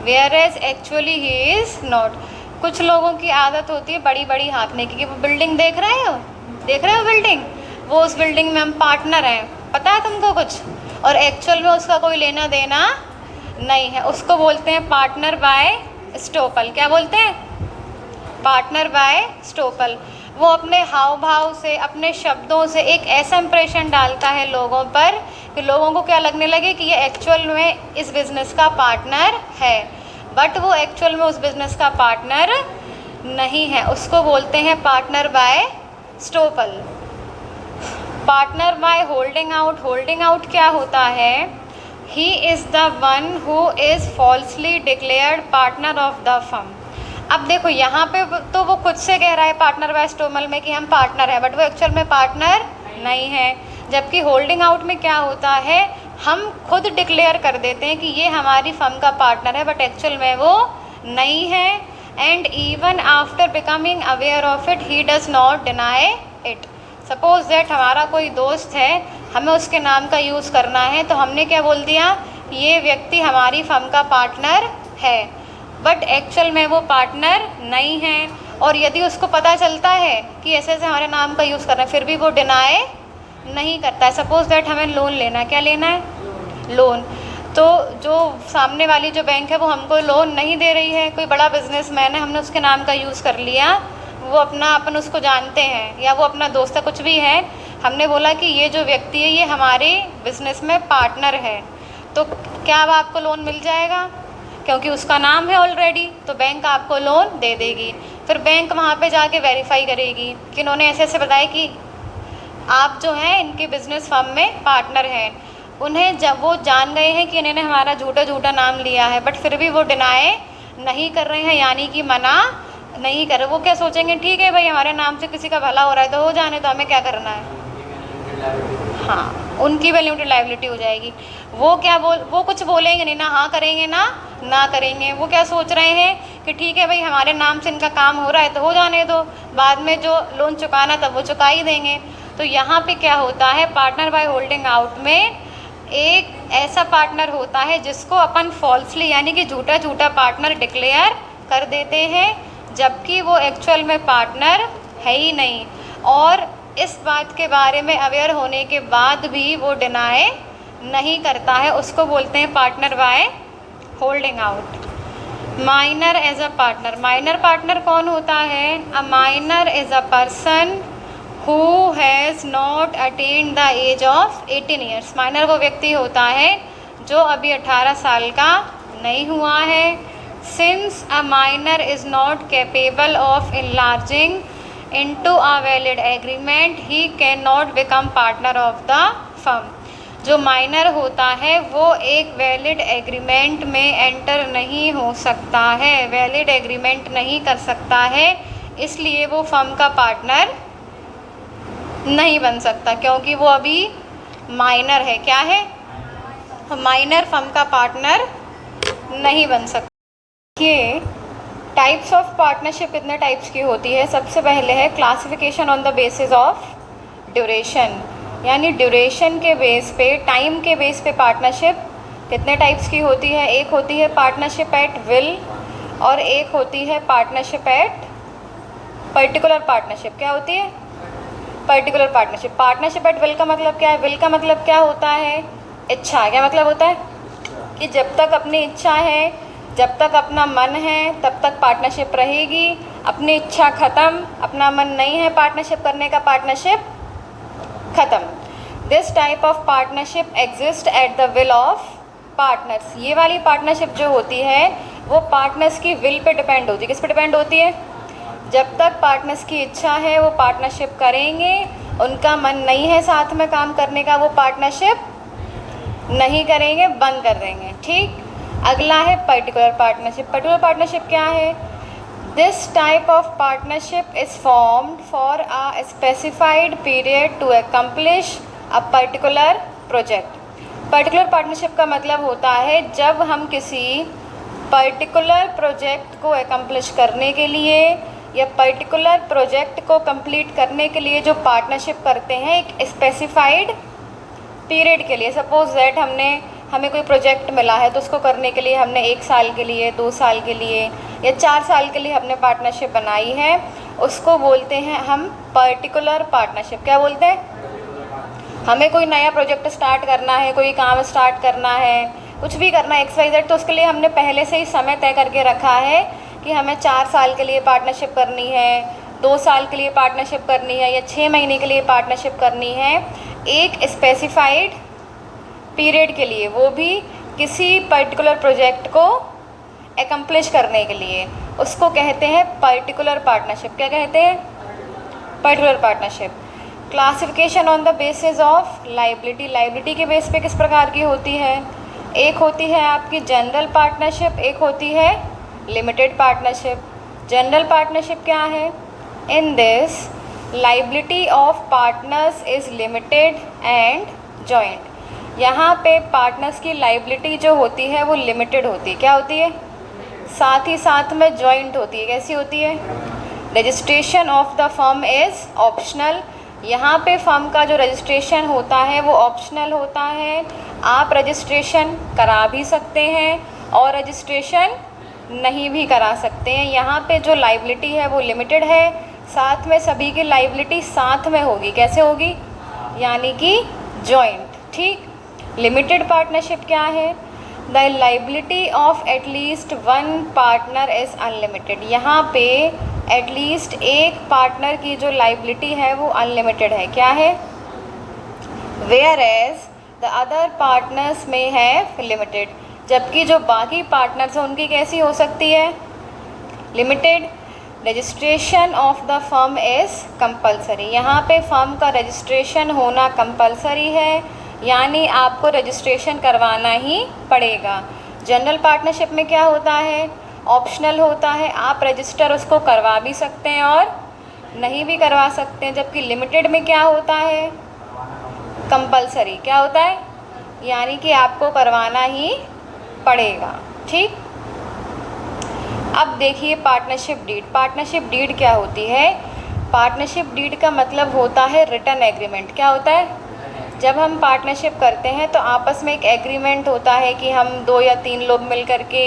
whereas actually he is not। कुछ लोगों की आदत होती है बड़ी बड़ी हाँकने की, कि वो बिल्डिंग देख रहे हो, देख रहे हो बिल्डिंग, वो उस बिल्डिंग में हम पार्टनर हैं, पता है तुमको कुछ, और एक्चुअल में उसका कोई लेना देना नहीं है। उसको बोलते हैं पार्टनर बाय स्टोपल। क्या बोलते हैं? Partner by estoppel. वो अपने हाव भाव से, अपने शब्दों से एक ऐसा इंप्रेशन डालता है लोगों पर कि लोगों को क्या लगने लगे कि ये एक्चुअल में इस बिज़नेस का पार्टनर है, बट वो एक्चुअल में उस बिज़नेस का पार्टनर नहीं है। उसको बोलते हैं partner by estoppel. Partner by holding out. Holding out क्या होता है? He is the one who is falsely declared partner of the firm. अब देखो यहाँ पे तो वो खुद से कह रहा है पार्टनर बाय स्टोपल में कि हम पार्टनर हैं, बट वो एक्चुअल में पार्टनर नहीं है। जबकि होल्डिंग आउट में क्या होता है, हम खुद डिक्लेयर कर देते हैं कि ये हमारी फर्म का पार्टनर है, बट एक्चुअल में वो नहीं है। And even after becoming aware of it he does not deny it. Suppose that हमारा कोई दोस्त है, हमें उसके नाम का यूज़ करना है, तो हमने क्या बोल दिया, ये व्यक्ति हमारी फर्म का पार्टनर है, बट एक्चुअल में वो पार्टनर नहीं है। और यदि उसको पता चलता है कि ऐसे ऐसे हमारे नाम का यूज़ कर रहे हैं, फिर भी वो डिनाई नहीं करता है। सपोज दैट हमें लोन लेना है, क्या लेना है? लोन। तो जो सामने वाली जो बैंक है वो हमको लोन नहीं दे रही है, कोई बड़ा बिजनेसमैन है, हमने उसके नाम का यूज़ कर लिया, वो अपन उसको जानते हैं, या वो अपना दोस्त है, कुछ भी है, हमने बोला कि ये जो व्यक्ति है ये हमारे बिजनेस में पार्टनर है, तो क्या अब आपको लोन मिल जाएगा? क्योंकि उसका नाम है ऑलरेडी, तो बैंक आपको लोन दे देगी। फिर बैंक वहाँ पे जाके वेरीफाई करेगी कि इन्होंने ऐसे ऐसे बताया कि आप जो हैं इनके बिज़नेस फर्म में पार्टनर हैं। उन्हें जब वो जान गए हैं कि इन्होंने हमारा झूठा नाम लिया है, बट फिर भी वो डिनाई नहीं कर रहे हैं, यानी कि मना नहीं कर रहे। वो क्या सोचेंगे, ठीक है भाई हमारे नाम से किसी का भला हो रहा है तो हो जाने, तो हमें क्या करना है। हाँ, उनकी भी लिमिटेड लायबिलिटी हो जाएगी। वो कुछ बोलेंगे नहीं, ना हाँ करेंगे ना करेंगे। वो क्या सोच रहे हैं कि ठीक है भाई हमारे नाम से इनका काम हो रहा है तो हो जाने दो, बाद में जो लोन चुकाना तब वो चुका ही देंगे। तो यहाँ पे क्या होता है, पार्टनर बाय होल्डिंग आउट में एक ऐसा पार्टनर होता है जिसको अपन फॉल्सली यानी कि झूठा पार्टनर डिक्लेयर कर देते हैं, जबकि वो एक्चुअल में पार्टनर है ही नहीं। और इस बात के बारे में अवेयर होने के बाद भी वो डिनाई नहीं करता है, उसको बोलते हैं partner by holding out. Minor as a partner. Minor partner कौन होता है? A minor is a person who has not attend the age of 18 years. Minor वो व्यक्ति होता है जो अभी 18 साल का नहीं हुआ है। Since a minor is not capable of enlarging into a valid agreement, he cannot become partner of the firm। जो माइनर होता है वो एक वैलिड एग्रीमेंट में एंटर नहीं हो सकता है, वैलिड एग्रीमेंट नहीं कर सकता है, इसलिए वो फर्म का पार्टनर नहीं बन सकता, क्योंकि वो अभी माइनर है। क्या है? माइनर फर्म का पार्टनर नहीं बन सकता। ये टाइप्स ऑफ पार्टनरशिप कितने टाइप्स की होती है? सबसे पहले है classification on the basis of duration, यानी ड्यूरेशन के बेस पे, टाइम के बेस पे पार्टनरशिप कितने टाइप्स की होती है? एक होती है पार्टनरशिप एट विल और एक होती है पार्टनरशिप एट पर्टिकुलर पार्टनरशिप। क्या होती है? Particular partnership. Partnership at will का मतलब क्या है? विल का मतलब क्या होता है? इच्छा। क्या मतलब होता है? कि जब तक अपनी इच्छा है, जब तक अपना मन है, तब तक पार्टनरशिप रहेगी। अपनी इच्छा ख़त्म, अपना मन नहीं है पार्टनरशिप करने का, पार्टनरशिप ख़त्म। This type of partnership exist at the will of partners. ये वाली पार्टनरशिप जो होती है वो पार्टनर्स की विल पे डिपेंड होती है। किस पे डिपेंड होती है? जब तक पार्टनर्स की इच्छा है वो पार्टनरशिप करेंगे, उनका मन नहीं है साथ में काम करने का, वो पार्टनरशिप नहीं करेंगे, बंद कर देंगे। ठीक। अगला है पर्टिकुलर पार्टनरशिप। पर्टिकुलर पार्टनरशिप क्या है? This type of partnership is formed for a specified period to accomplish a particular project. Particular partnership का मतलब होता है जब हम किसी पर्टिकुलर प्रोजेक्ट को अकम्प्लिश करने के लिए या पर्टिकुलर प्रोजेक्ट को कंप्लीट करने के लिए जो पार्टनरशिप करते हैं एक स्पेसिफाइड पीरियड के लिए। सपोज दैट हमें कोई प्रोजेक्ट मिला है तो उसको करने के लिए हमने 1 साल के लिए, 2 साल के लिए या 4 साल के लिए हमने पार्टनरशिप बनाई है, उसको बोलते हैं हम पर्टिकुलर पार्टनरशिप। क्या बोलते हैं? हमें कोई नया प्रोजेक्ट स्टार्ट करना है, कोई काम स्टार्ट करना है, कुछ भी करना है XYZ, तो उसके लिए हमने पहले से ही समय तय करके रखा है कि हमें 4 साल के लिए पार्टनरशिप करनी है, 2 साल के लिए पार्टनरशिप करनी है या 6 महीने के लिए पार्टनरशिप करनी है, एक स्पेसिफाइड पीरियड के लिए, वो भी किसी पर्टिकुलर प्रोजेक्ट को एकम्प्लिश करने के लिए। उसको कहते हैं पर्टिकुलर पार्टनरशिप। क्या कहते हैं? Particular partnership. Classification on the basis of liability. Liability के बेस पे किस प्रकार की होती है? एक होती है आपकी जनरल पार्टनरशिप, एक होती है लिमिटेड पार्टनरशिप। जनरल पार्टनरशिप क्या है? In this liability of partners is limited and joint. यहाँ पे पार्टनर्स की लाइबिलिटी जो होती है वो लिमिटेड होती है। क्या होती है? साथ ही साथ में जॉइंट होती है। कैसी होती है? Registration of the firm is optional. यहाँ पे फर्म का जो रजिस्ट्रेशन होता है वो ऑप्शनल होता है। आप रजिस्ट्रेशन करा भी सकते हैं और रजिस्ट्रेशन नहीं भी करा सकते हैं। यहाँ पे जो लाइबिलिटी है वो लिमिटेड है, साथ में सभी की लाइबिलिटी साथ में होगी। कैसे होगी? यानी कि जॉइंट। ठीक। लिमिटेड पार्टनरशिप क्या है? The liability of at least one partner is unlimited. यहाँ पे एटलीस्ट एक पार्टनर की जो लाइबिलिटी है वो अनलिमिटेड है। क्या है? Whereas the other partners में है लिमिटेड। जबकि जो बाकी पार्टनर्स हैं उनकी कैसी हो सकती है? Limited. Registration of the firm is compulsory. यहाँ पे फर्म का रजिस्ट्रेशन होना कंपलसरी है, यानी आपको रजिस्ट्रेशन करवाना ही पड़ेगा। जनरल पार्टनरशिप में क्या होता है? ऑप्शनल होता है। आप रजिस्टर उसको करवा भी सकते हैं और नहीं भी करवा सकते हैं। जबकि लिमिटेड में क्या होता है? कंपलसरी। क्या होता है? यानी कि आपको करवाना ही पड़ेगा। ठीक। अब देखिए पार्टनरशिप डीड। पार्टनरशिप डीड क्या होती है? पार्टनरशिप डीड का मतलब होता है रिटर्न एग्रीमेंट। क्या होता है? जब हम पार्टनरशिप करते हैं तो आपस में एक एग्रीमेंट होता है कि हम 2 या 3 लोग मिल कर के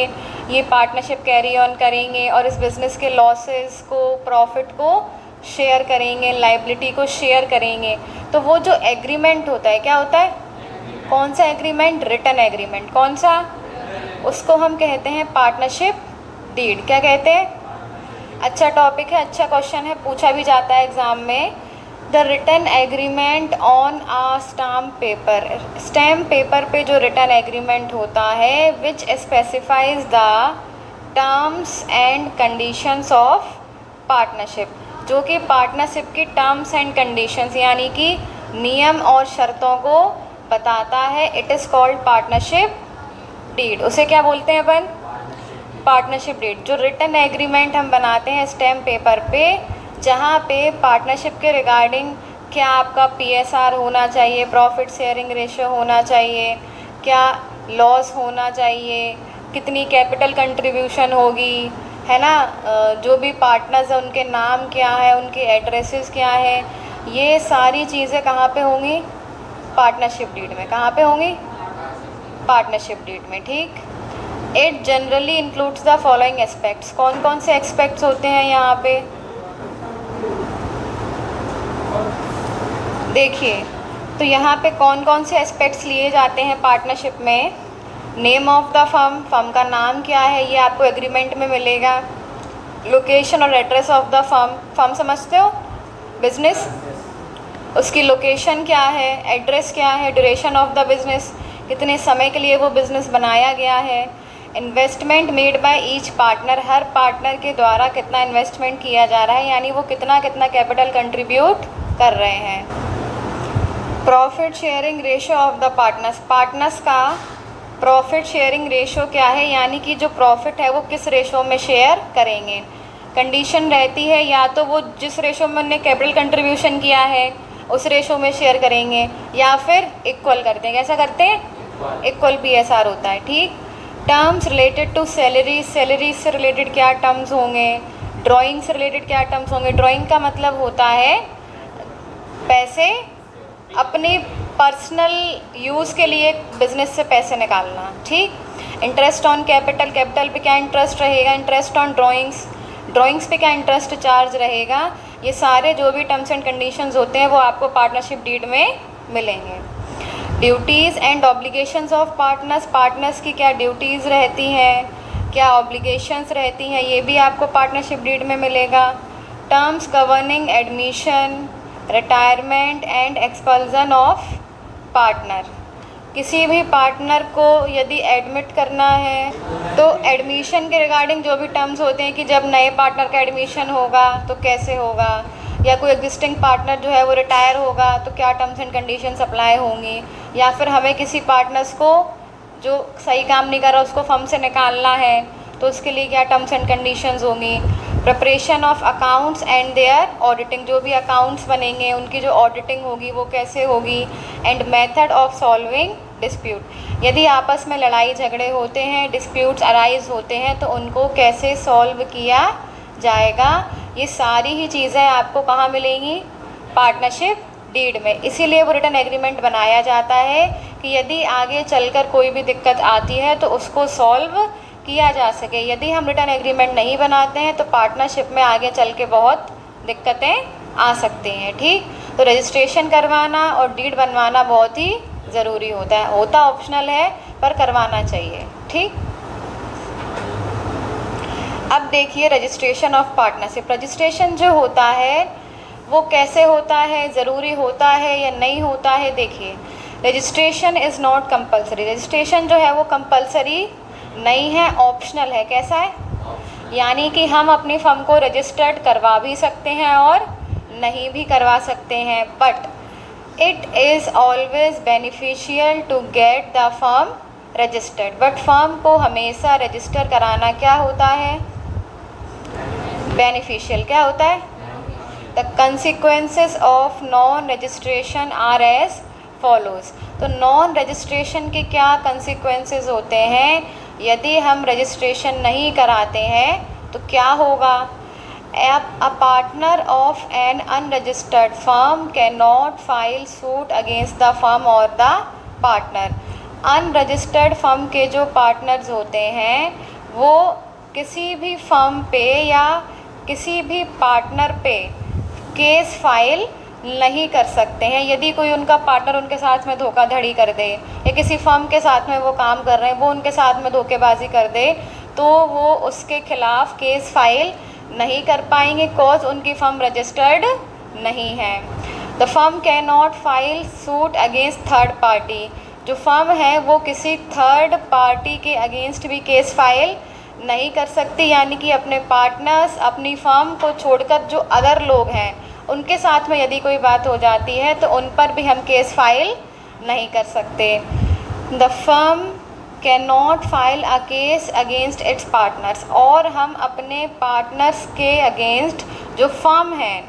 ये पार्टनरशिप कैरी ऑन करेंगे और इस बिज़नेस के लॉसेस को, प्रॉफिट को शेयर करेंगे, लाइबिलिटी को शेयर करेंगे। तो वो जो एग्रीमेंट होता है क्या होता है? कौन सा एग्रीमेंट? Written agreement. कौन सा? उसको हम कहते हैं पार्टनरशिप डीड। क्या कहते हैं? अच्छा टॉपिक है, अच्छा क्वेश्चन है, पूछा भी जाता है एग्ज़ाम में। The written agreement on a stamp paper. Stamp paper पे जो रिटन एग्रीमेंट होता है which specifies the terms and conditions of partnership, जो कि पार्टनरशिप की टर्म्स एंड कंडीशंस यानी कि नियम और शर्तों को बताता है। It is called partnership deed. उसे क्या बोलते हैं अपन? Partnership deed. जो रिटन एग्रीमेंट हम बनाते हैं स्टैम्प पेपर पे, जहाँ पे पार्टनरशिप के रिगार्डिंग क्या आपका PSR होना चाहिए, प्रॉफिट शेयरिंग रेशियो होना चाहिए, क्या लॉस होना चाहिए, कितनी कैपिटल कंट्रीब्यूशन होगी, है ना, जो भी पार्टनर्स हैं उनके नाम क्या है, उनके एड्रेसेस क्या है, ये सारी चीज़ें कहाँ पे होंगी? पार्टनरशिप डीड में। कहाँ पे होंगी? पार्टनरशिप डीड में। ठीक। It generally includes the following aspects. कौन कौन से एस्पेक्ट्स होते हैं यहाँ पे? देखिए, तो यहाँ पे कौन कौन से एस्पेक्ट्स लिए जाते हैं पार्टनरशिप में? Name of the firm. Firm का नाम क्या है ये आपको एग्रीमेंट में मिलेगा। लोकेशन और address of the firm. Firm समझते हो? बिजनेस। उसकी लोकेशन क्या है, एड्रेस क्या है, ड्यूरेशन ऑफ द बिज़नेस, कितने समय के लिए वो बिज़नेस बनाया गया है। Investment made by each partner. Her partner के द्वारा कितना इन्वेस्टमेंट किया जा रहा है, यानी वो कितना कितना कैपिटल कंट्रीब्यूट कर रहे हैं। Profit sharing ratio of the partners. Partners का प्रॉफिट शेयरिंग रेशियो क्या है, यानी कि जो प्रॉफिट है वो किस रेशियो में शेयर करेंगे। कंडीशन रहती है या तो वो जिस रेशियो में उन्होंने कैपिटल कंट्रीब्यूशन किया है उस रेशियो में शेयर करेंगे, या फिर इक्वल करते हैं। कैसा करते हैं? इक्वल PSR होता है। ठीक। Terms related to salary. Salary से रिलेटेड क्या टर्म्स होंगे? ड्राइंग से रिलेटेड क्या टर्म्स होंगे? ड्राइंग का मतलब होता है पैसे अपनी पर्सनल यूज़ के लिए बिजनेस से पैसे निकालना। ठीक। Interest on capital. कैपिटल पे क्या इंटरेस्ट रहेगा? Interest on drawings. ड्राइंग्स पे क्या इंटरेस्ट चार्ज रहेगा, ये सारे जो भी टर्म्स एंड कंडीशंस होते हैं वो आपको पार्टनरशिप डीड में मिलेंगे। Duties and obligations of partners, partners की क्या ड्यूटीज़ रहती हैं, क्या ऑब्लिगेशंस रहती हैं, ये भी आपको पार्टनरशिप डीड में मिलेगा। Terms governing admission, retirement and expulsion of partner, किसी भी पार्टनर को यदि एडमिट करना है तो एडमिशन के रिगार्डिंग जो भी टर्म्स होते हैं कि जब नए पार्टनर का एडमिशन होगा तो कैसे होगा, या कोई एग्जिस्टिंग पार्टनर जो है वो रिटायर होगा तो क्या टर्म्स एंड कंडीशंस अप्लाई होंगी, या फिर हमें किसी पार्टनर्स को जो सही काम नहीं कर रहा उसको फर्म से निकालना है तो उसके लिए क्या टर्म्स एंड कंडीशंस होंगी। Preparation of accounts and their auditing, जो भी अकाउंट्स बनेंगे उनकी जो ऑडिटिंग होगी वो कैसे होगी। And method of solving dispute, यदि आपस में लड़ाई झगड़े होते हैं, डिस्प्यूट्स अराइज होते हैं तो उनको कैसे सॉल्व किया जाएगा। ये सारी ही चीज़ें आपको कहाँ मिलेंगी, पार्टनरशिप डीड में। इसीलिए वो रिटन एग्रीमेंट बनाया जाता है कि यदि आगे चलकर कोई भी दिक्कत आती है तो उसको सॉल्व किया जा सके। यदि हम रिटर्न एग्रीमेंट नहीं बनाते हैं तो पार्टनरशिप में आगे चल के बहुत दिक्कतें आ सकती हैं। ठीक, तो रजिस्ट्रेशन करवाना और डीड बनवाना बहुत ही ज़रूरी होता है, होता ऑप्शनल है पर करवाना चाहिए। ठीक, अब देखिए रजिस्ट्रेशन ऑफ पार्टनरशिप। रजिस्ट्रेशन जो होता है वो कैसे होता है, ज़रूरी होता है या नहीं होता है। देखिए registration is not compulsory, registration जो है वो कंपलसरी नहीं है, ऑप्शनल है। कैसा है, यानी कि हम अपनी फर्म को रजिस्टर्ड करवा भी सकते हैं और नहीं भी करवा सकते हैं, but it is always beneficial to get the firm registered. But firm को हमेशा रजिस्टर कराना क्या होता है, बेनिफिशियल। क्या होता है, the consequences of non registration are as follows. तो नॉन रजिस्ट्रेशन के क्या कंसिक्वेंसेस होते हैं, यदि हम रजिस्ट्रेशन नहीं कराते हैं तो क्या होगा। A partner of an unregistered firm cannot file suit against the firm or the partner। Unregistered firm के जो पार्टनर्स होते हैं वो किसी भी फर्म पे या किसी भी पार्टनर पे केस फाइल नहीं कर सकते हैं। यदि कोई उनका पार्टनर उनके साथ में धोखाधड़ी कर दे या किसी फर्म के साथ में वो काम कर रहे हैं वो उनके साथ में धोखेबाजी कर दे तो वो उसके खिलाफ़ केस फाइल नहीं कर पाएंगे, कॉज उनकी फर्म रजिस्टर्ड नहीं है। The firm can not file suit against third party. जो फर्म है वो किसी थर्ड पार्टी के अगेंस्ट भी केस फाइल नहीं कर सकती, यानी कि अपने पार्टनर्स, अपनी फर्म को छोड़कर जो अदर लोग हैं उनके साथ में यदि कोई बात हो जाती है तो उन पर भी हम केस फाइल नहीं कर सकते। The firm can not file a case against it's partners. और हम अपने पार्टनर्स के अगेंस्ट, जो फर्म है,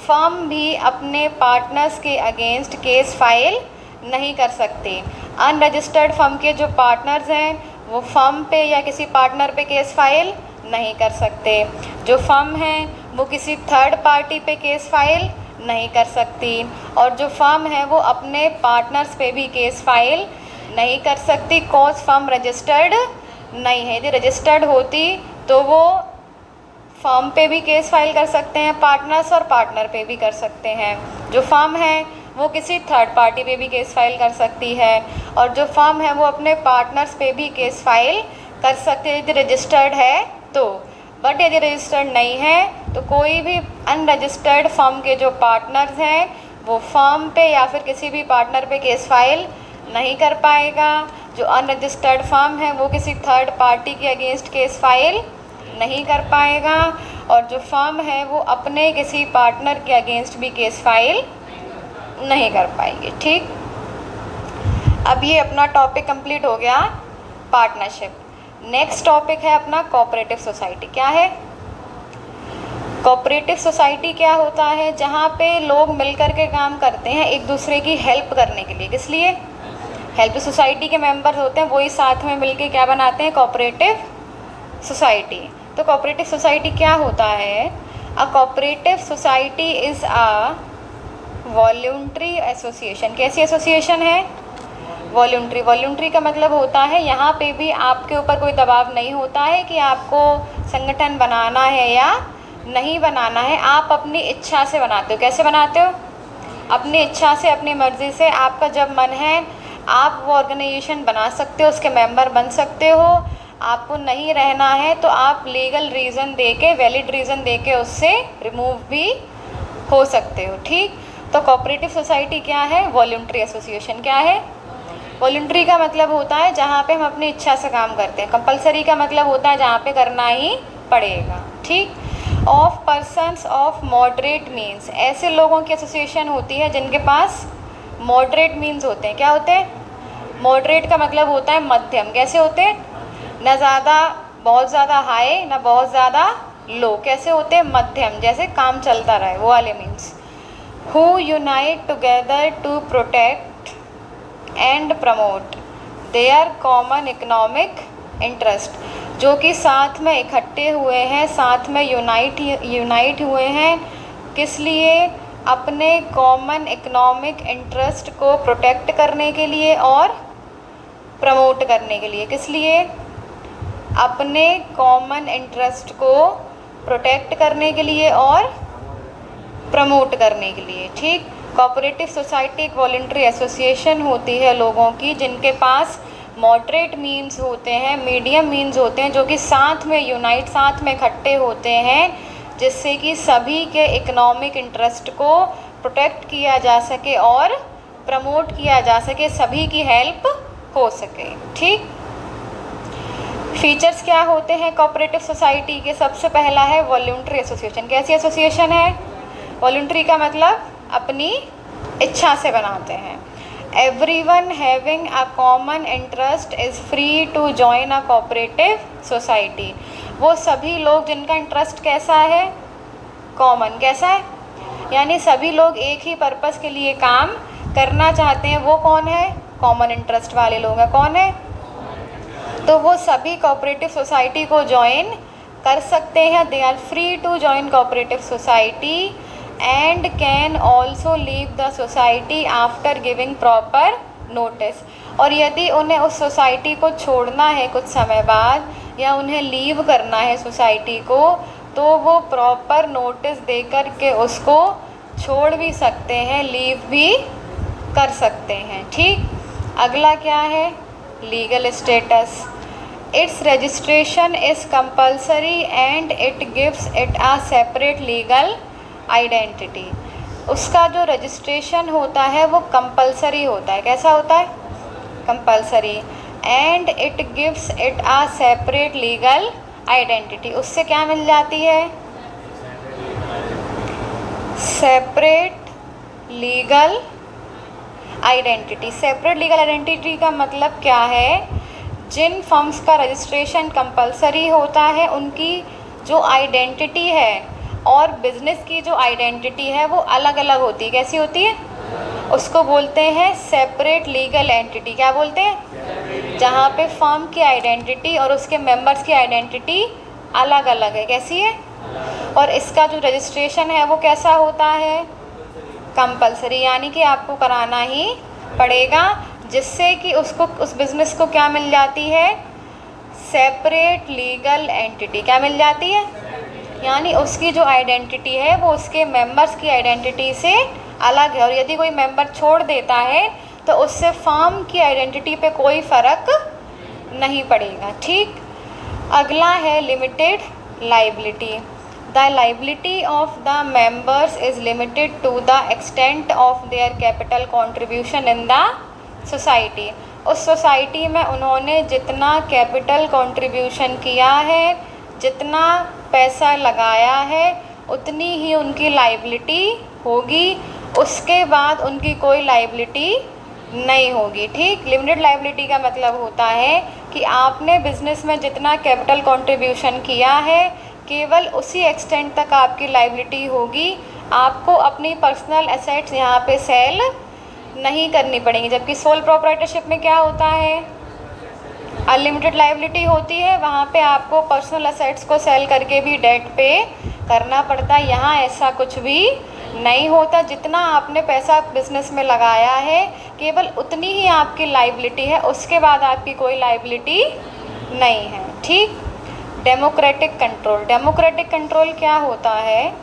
फर्म भी अपने पार्टनर्स के अगेंस्ट केस फाइल नहीं कर सकते। अनरजिस्टर्ड फर्म के जो पार्टनर्स हैं वो फर्म पे या किसी पार्टनर पे केस फाइल नहीं कर सकते। जो फर्म है वो किसी थर्ड पार्टी पे केस फाइल नहीं कर सकती, और जो फर्म है वो अपने पार्टनर्स पे भी केस फाइल नहीं कर सकती, कॉज फर्म रजिस्टर्ड नहीं है। यदि रजिस्टर्ड होती तो वो फर्म पे भी केस फाइल कर सकते हैं पार्टनर्स, और पार्टनर पे भी कर सकते हैं। जो फर्म है वो किसी थर्ड पार्टी पे भी केस फाइल कर सकती है, और जो फर्म है वो अपने पार्टनर्स पे भी केस फाइल कर सकती है यदि रजिस्टर्ड है तो। बट यदि रजिस्टर्ड नहीं है तो कोई भी अनरजिस्टर्ड फर्म के जो पार्टनर्स हैं वो फर्म पे या फिर किसी भी पार्टनर पे केस फाइल नहीं कर पाएगा। जो अनरजिस्टर्ड फर्म है वो किसी थर्ड पार्टी के अगेंस्ट केस फाइल नहीं कर पाएगा, और जो फर्म है वो अपने किसी पार्टनर के अगेंस्ट भी केस फाइल नहीं कर पाएगी। ठीक, अब ये अपना टॉपिक कंप्लीट हो गया पार्टनरशिप। नेक्स्ट टॉपिक है अपना कोऑपरेटिव सोसाइटी। क्या है कोऑपरेटिव सोसाइटी? क्या होता है, जहाँ पे लोग मिलकर के काम करते हैं एक दूसरे की हेल्प करने के लिए। किस लिए? हेल्प। सोसाइटी के मेंबर्स होते हैं वही साथ में मिलके क्या बनाते हैं, कोऑपरेटिव सोसाइटी। तो कोऑपरेटिव सोसाइटी क्या होता है? अ cooperative society is a voluntary association. कैसी एसोसिएशन है? वॉल्यूंट्री, वॉल्यूंट्री का मतलब होता है यहाँ पे भी आपके ऊपर कोई दबाव नहीं होता है कि आपको संगठन बनाना है या नहीं बनाना है, आप अपनी इच्छा से बनाते हो। कैसे बनाते हो? अपनी इच्छा से, अपनी मर्ज़ी से। आपका जब मन है आप वो ऑर्गेनाइजेशन बना सकते हो, उसके मेंबर बन सकते हो। आपको नहीं रहना है तो आप लीगल रीज़न दे के, वैलिड रीज़न दे के उससे रिमूव भी हो सकते हो। ठीक, तो कोऑपरेटिव सोसाइटी क्या है? Voluntary association. क्या है? वॉल्यूंट्री का मतलब होता है जहाँ पे हम अपनी इच्छा से काम करते हैं। कंपलसरी का मतलब होता है जहाँ पे करना ही पड़ेगा। ठीक, of persons of moderate means, ऐसे लोगों की एसोसिएशन होती है जिनके पास मॉडरेट मीन्स होते हैं। क्या होते हैं? मॉडरेट का मतलब होता है मध्यम। कैसे होते हैं? ना ज़्यादा, बहुत ज़्यादा हाई, ना बहुत ज़्यादा लो। कैसे होते हैं? मध्यम, जैसे काम चलता रहे, वो वाले means. Who unite together to protect and promote their common economic interest, जो कि साथ में इकट्ठे हुए हैं, साथ में यूनाइट हुए हैं। किस लिए? अपने कॉमन इकोनॉमिक इंटरेस्ट को प्रोटेक्ट करने के लिए और प्रमोट करने के लिए। किस लिए? अपने कॉमन इंटरेस्ट को प्रोटेक्ट करने के लिए और प्रमोट करने के लिए। ठीक, कोऑपरेटिव सोसाइटी एक वॉलंटरी एसोसिएशन होती है लोगों की जिनके पास मॉडरेट मीन्स होते हैं, मीडियम मीन्स होते हैं, जो कि साथ में यूनाइट, साथ में इकट्ठे होते हैं, जिससे कि सभी के इकोनॉमिक इंटरेस्ट को प्रोटेक्ट किया जा सके और प्रमोट किया जा सके, सभी की हेल्प हो सके। ठीक, फीचर्स क्या होते हैं कोऑपरेटिव सोसाइटी के? सबसे पहला है वॉलंटरी एसोसिएशन। कैसी एसोसिएशन है? वॉलंटरी का मतलब अपनी इच्छा से बनाते हैं। Everyone having a common interest is free to join a cooperative society. वो सभी लोग जिनका इंटरेस्ट कैसा है? कॉमन। कैसा है? यानी सभी लोग एक ही पर्पस के लिए काम करना चाहते हैं। वो कौन है? कॉमन इंटरेस्ट वाले लोग हैं। कौन है? तो वो सभी कोऑपरेटिव सोसाइटी को ज्वाइन कर सकते हैं। They are free to join cooperative society and can also leave the society after giving proper notice. और यदि उन्हें उस सोसाइटी को छोड़ना है कुछ समय बाद, या उन्हें लीव करना है सोसाइटी को, तो वो प्रॉपर नोटिस दे कर के उसको छोड़ भी सकते हैं, लीव भी कर सकते हैं। ठीक, अगला क्या है? Legal status. It's registration is compulsory and it gives it a separate legal identity. उसका जो रजिस्ट्रेशन होता है वो कंपल्सरी होता है। कैसा होता है? Compulsory. And it gives it a separate legal identity. उससे क्या मिल जाती है? Separate legal identity. Separate legal identity का मतलब क्या है? जिन फर्म्स का रजिस्ट्रेशन कंपल्सरी होता है उनकी जो आइडेंटिटी है और बिज़नेस की जो आइडेंटिटी है वो अलग अलग होती है। कैसी होती है? उसको बोलते हैं सेपरेट लीगल एंटिटी। क्या बोलते हैं? जहाँ पे फर्म की आइडेंटिटी और उसके मेंबर्स की आइडेंटिटी अलग अलग है। कैसी है? और इसका जो रजिस्ट्रेशन है वो कैसा होता है? कंपल्सरी, यानी कि आपको कराना ही पड़ेगा, जिससे कि उसको, उस बिज़नेस को क्या मिल जाती है? Separate legal entity. क्या मिल जाती है? यानी उसकी जो आइडेंटिटी है वो उसके मेंबर्स की आइडेंटिटी से अलग है। और यदि कोई मेंबर छोड़ देता है तो उससे फर्म की आइडेंटिटी पे कोई फ़र्क नहीं पड़ेगा। ठीक, अगला है limited liability. The liability of the members is limited to the extent of their capital contribution in the society. उस सोसाइटी में उन्होंने जितना कैपिटल कंट्रीब्यूशन किया है, जितना पैसा लगाया है, उतनी ही उनकी लाइबिलिटी होगी। उसके बाद उनकी कोई लाइबिलिटी नहीं होगी। ठीक, लिमिटेड लाइबिलिटी का मतलब होता है कि आपने बिज़नेस में जितना कैपिटल कंट्रीब्यूशन किया है, केवल उसी एक्सटेंट तक आपकी लाइबिलिटी होगी। आपको अपनी पर्सनल एसेट्स यहाँ पे सेल नहीं करनी पड़ेंगी। जबकि सोल प्रोप्राइटरशिप में क्या होता है? अनलिमिटेड लाइबिलिटी होती है, वहाँ पे आपको पर्सनल एसेट्स को सेल करके भी डेट पे करना पड़ता है। यहाँ ऐसा कुछ भी नहीं होता। जितना आपने पैसा बिजनेस में लगाया है केवल उतनी ही आपकी लायबिलिटी है, उसके बाद आपकी कोई लायबिलिटी नहीं है। ठीक। डेमोक्रेटिक कंट्रोल, डेमोक्रेटिक कंट्रोल क्या होता है?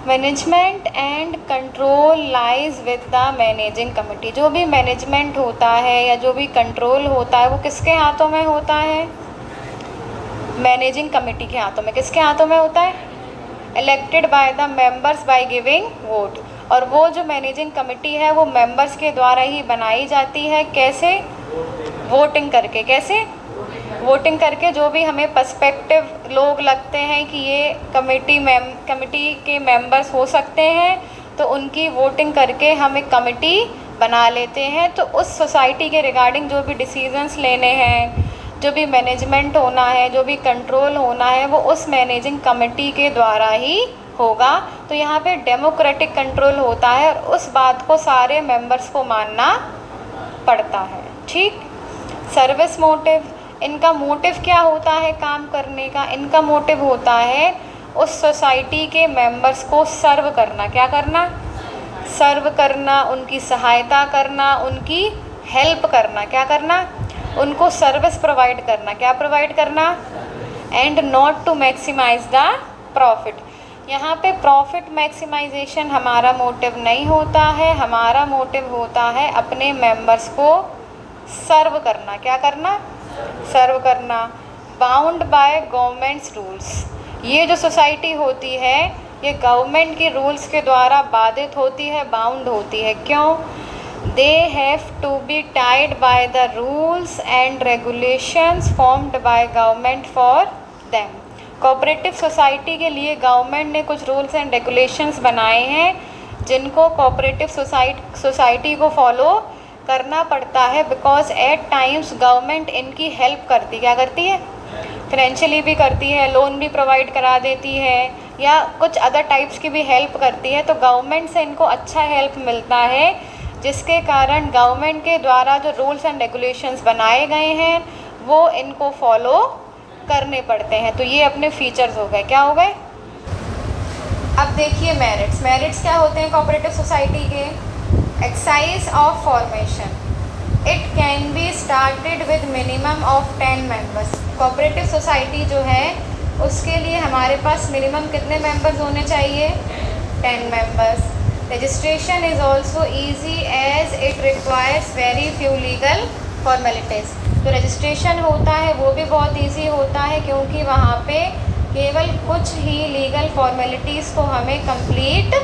Management and control lies with the managing committee. जो भी मैनेजमेंट होता है या जो भी कंट्रोल होता है वो किसके हाथों में होता है? मैनेजिंग कमेटी के हाथों में। किसके हाथों में होता है? Elected by the members by giving vote. और वो जो मैनेजिंग कमेटी है वो मेंबर्स के द्वारा ही बनाई जाती है। कैसे? वोटिंग करके। कैसे? वोटिंग करके। जो भी हमें पर्सपेक्टिव लोग लगते हैं कि ये कमेटी के मेंबर्स हो सकते हैं तो उनकी वोटिंग करके हम एक कमेटी बना लेते हैं। तो उस सोसाइटी के रिगार्डिंग जो भी डिसीजंस लेने हैं, जो भी मैनेजमेंट होना है, जो भी कंट्रोल होना है वो उस मैनेजिंग कमेटी के द्वारा ही होगा। तो यहाँ पे डेमोक्रेटिक कंट्रोल होता है और उस बात को सारे मेंबर्स को मानना पड़ता है। ठीक। सर्विस मोटिव, इनका मोटिव क्या होता है काम करने का? इनका मोटिव होता है उस सोसाइटी के मेंबर्स को सर्व करना। क्या करना? सर्व करना, उनकी सहायता करना, उनकी हेल्प करना। क्या करना? उनको सर्विस प्रोवाइड करना। क्या प्रोवाइड करना? And not to maximize the profit. यहाँ पे प्रॉफिट मैक्सिमाइजेशन हमारा मोटिव नहीं होता है। हमारा मोटिव होता है अपने मेंबर्स को सर्व करना। क्या करना? सर्व करना। Bound by governments rules. ये जो सोसाइटी होती है ये गवर्नमेंट के रूल्स के द्वारा बाधित होती है, बाउंड होती है। क्यों? They have to be tied by the rules and regulations formed by government for them. Cooperative society के लिए गवर्नमेंट ने कुछ रूल्स एंड रेगुलेशंस बनाए हैं जिनको कोऑपरेटिव सोसाइटी को फॉलो करना पड़ता है। बिकॉज एट टाइम्स गवर्नमेंट इनकी हेल्प करती, क्या करती है? फाइनेंशियली भी करती है, लोन भी प्रोवाइड करा देती है या कुछ अदर टाइप्स की भी हेल्प करती है। तो गवर्नमेंट से इनको अच्छा हेल्प मिलता है जिसके कारण गवर्नमेंट के द्वारा जो रूल्स एंड रेगुलेशंस बनाए गए हैं वो इनको फॉलो करने पड़ते हैं। तो ये अपने फीचर्स हो गए। क्या हो गए? अब देखिए मेरिट्स। मेरिट्स क्या होते हैं कोऑपरेटिव सोसाइटी के? Excise of formation, it can be started with minimum of 10 members. Cooperative society जो है उसके लिए हमारे पास मिनिमम कितने मेंबर्स होने चाहिए? 10 members. Registration is also easy as it requires very few legal formalities. जो रजिस्ट्रेशन होता है वो भी बहुत ईजी होता है क्योंकि वहाँ पे केवल कुछ ही लीगल फॉर्मेलिटीज़ को हमें कंप्लीट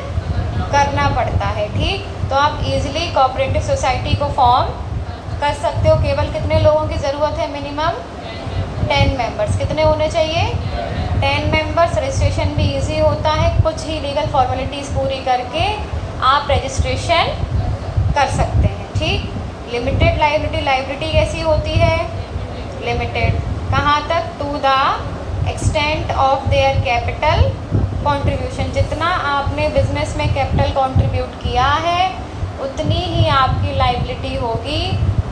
करना पड़ता है। ठीक। तो आप इजीली कोऑपरेटिव सोसाइटी को फॉर्म कर सकते हो। केवल कितने लोगों की ज़रूरत है? Minimum 10 members. कितने होने चाहिए? 10 मेंबर्स। रजिस्ट्रेशन भी इजी होता है, कुछ ही लीगल फॉर्मेलिटीज़ पूरी करके आप रजिस्ट्रेशन कर सकते हैं। ठीक। लिमिटेड लायबिलिटी, लायबिलिटी कैसी होती है? लिमिटेड। कहाँ तक? To the extent of their capital contribution. जितना आपने बिजनेस में कैपिटल कंट्रीब्यूट किया है उतनी ही आपकी लायबिलिटी होगी,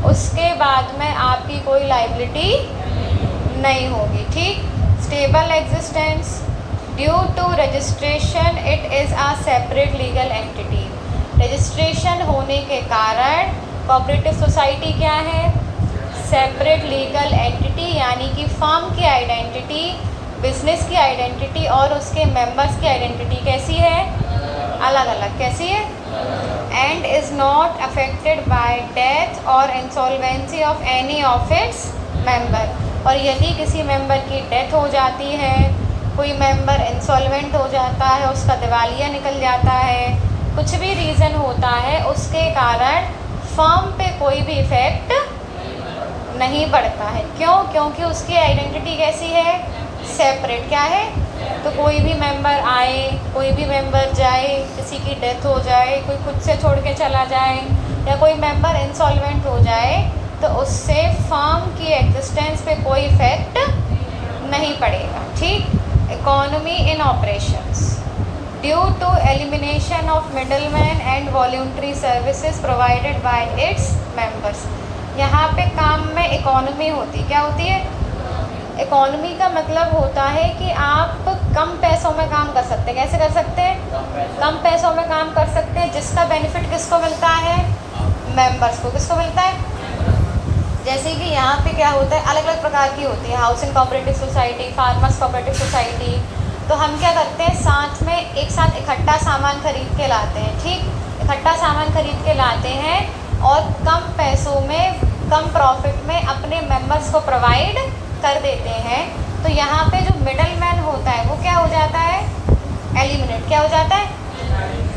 उसके बाद में आपकी कोई लायबिलिटी नहीं होगी। ठीक। Stable existence, due to registration it is a separate legal entity. Registration होने के कारण कोऑपरेटिव सोसाइटी क्या है? सेपरेट लीगल एंटिटी, यानी कि फर्म की आइडेंटिटी, बिजनेस की आइडेंटिटी और उसके मेंबर्स की आइडेंटिटी कैसी है? अलग अलग। कैसी है? And is not affected by death और insolvency of any of its member. और यदि किसी मेंबर की डेथ हो जाती है, कोई मेंबर इंसॉल्वेंट हो जाता है, उसका दिवालिया निकल जाता है, कुछ भी रीज़न होता है, उसके कारण फर्म पे कोई भी इफ़ेक्ट नहीं पड़ता है। क्यों? क्योंकि उसकी आइडेंटिटी कैसी है? सेपरेट। क्या है? तो कोई भी मेंबर आए, कोई भी मेंबर जाए, किसी की डेथ हो जाए, कोई खुद से छोड़ के चला जाए या कोई मेंबर इंसॉल्वेंट हो जाए तो उससे फर्म की एग्जिस्टेंस पे कोई इफ़ेक्ट नहीं पड़ेगा। ठीक। Economy in operations, due to elimination of middleman and voluntary services provided by its members. यहाँ पे काम में इकोनॉमी होती। क्या होती है? इकोनॉमी का मतलब होता है कि आप कम पैसों में काम कर सकते हैं। कैसे कर सकते हैं? कम पैसों में काम किसको मिलता है? मेंबर्स को। किसको मिलता है? जैसे कि यहाँ पे क्या होता है, अलग अलग प्रकार की होती है, housing cooperative society, farmers cooperative society. तो हम क्या करते हैं, साथ में एक साथ इकट्ठा सामान खरीद के लाते हैं। ठीक, इकट्ठा सामान खरीद के लाते हैं और कम पैसों में, कम प्रॉफिट में अपने मेंबर्स को प्रोवाइड कर देते हैं। तो यहाँ पे जो मिडल मैन होता है वो क्या हो जाता है? एलिमिनेट। क्या हो जाता है?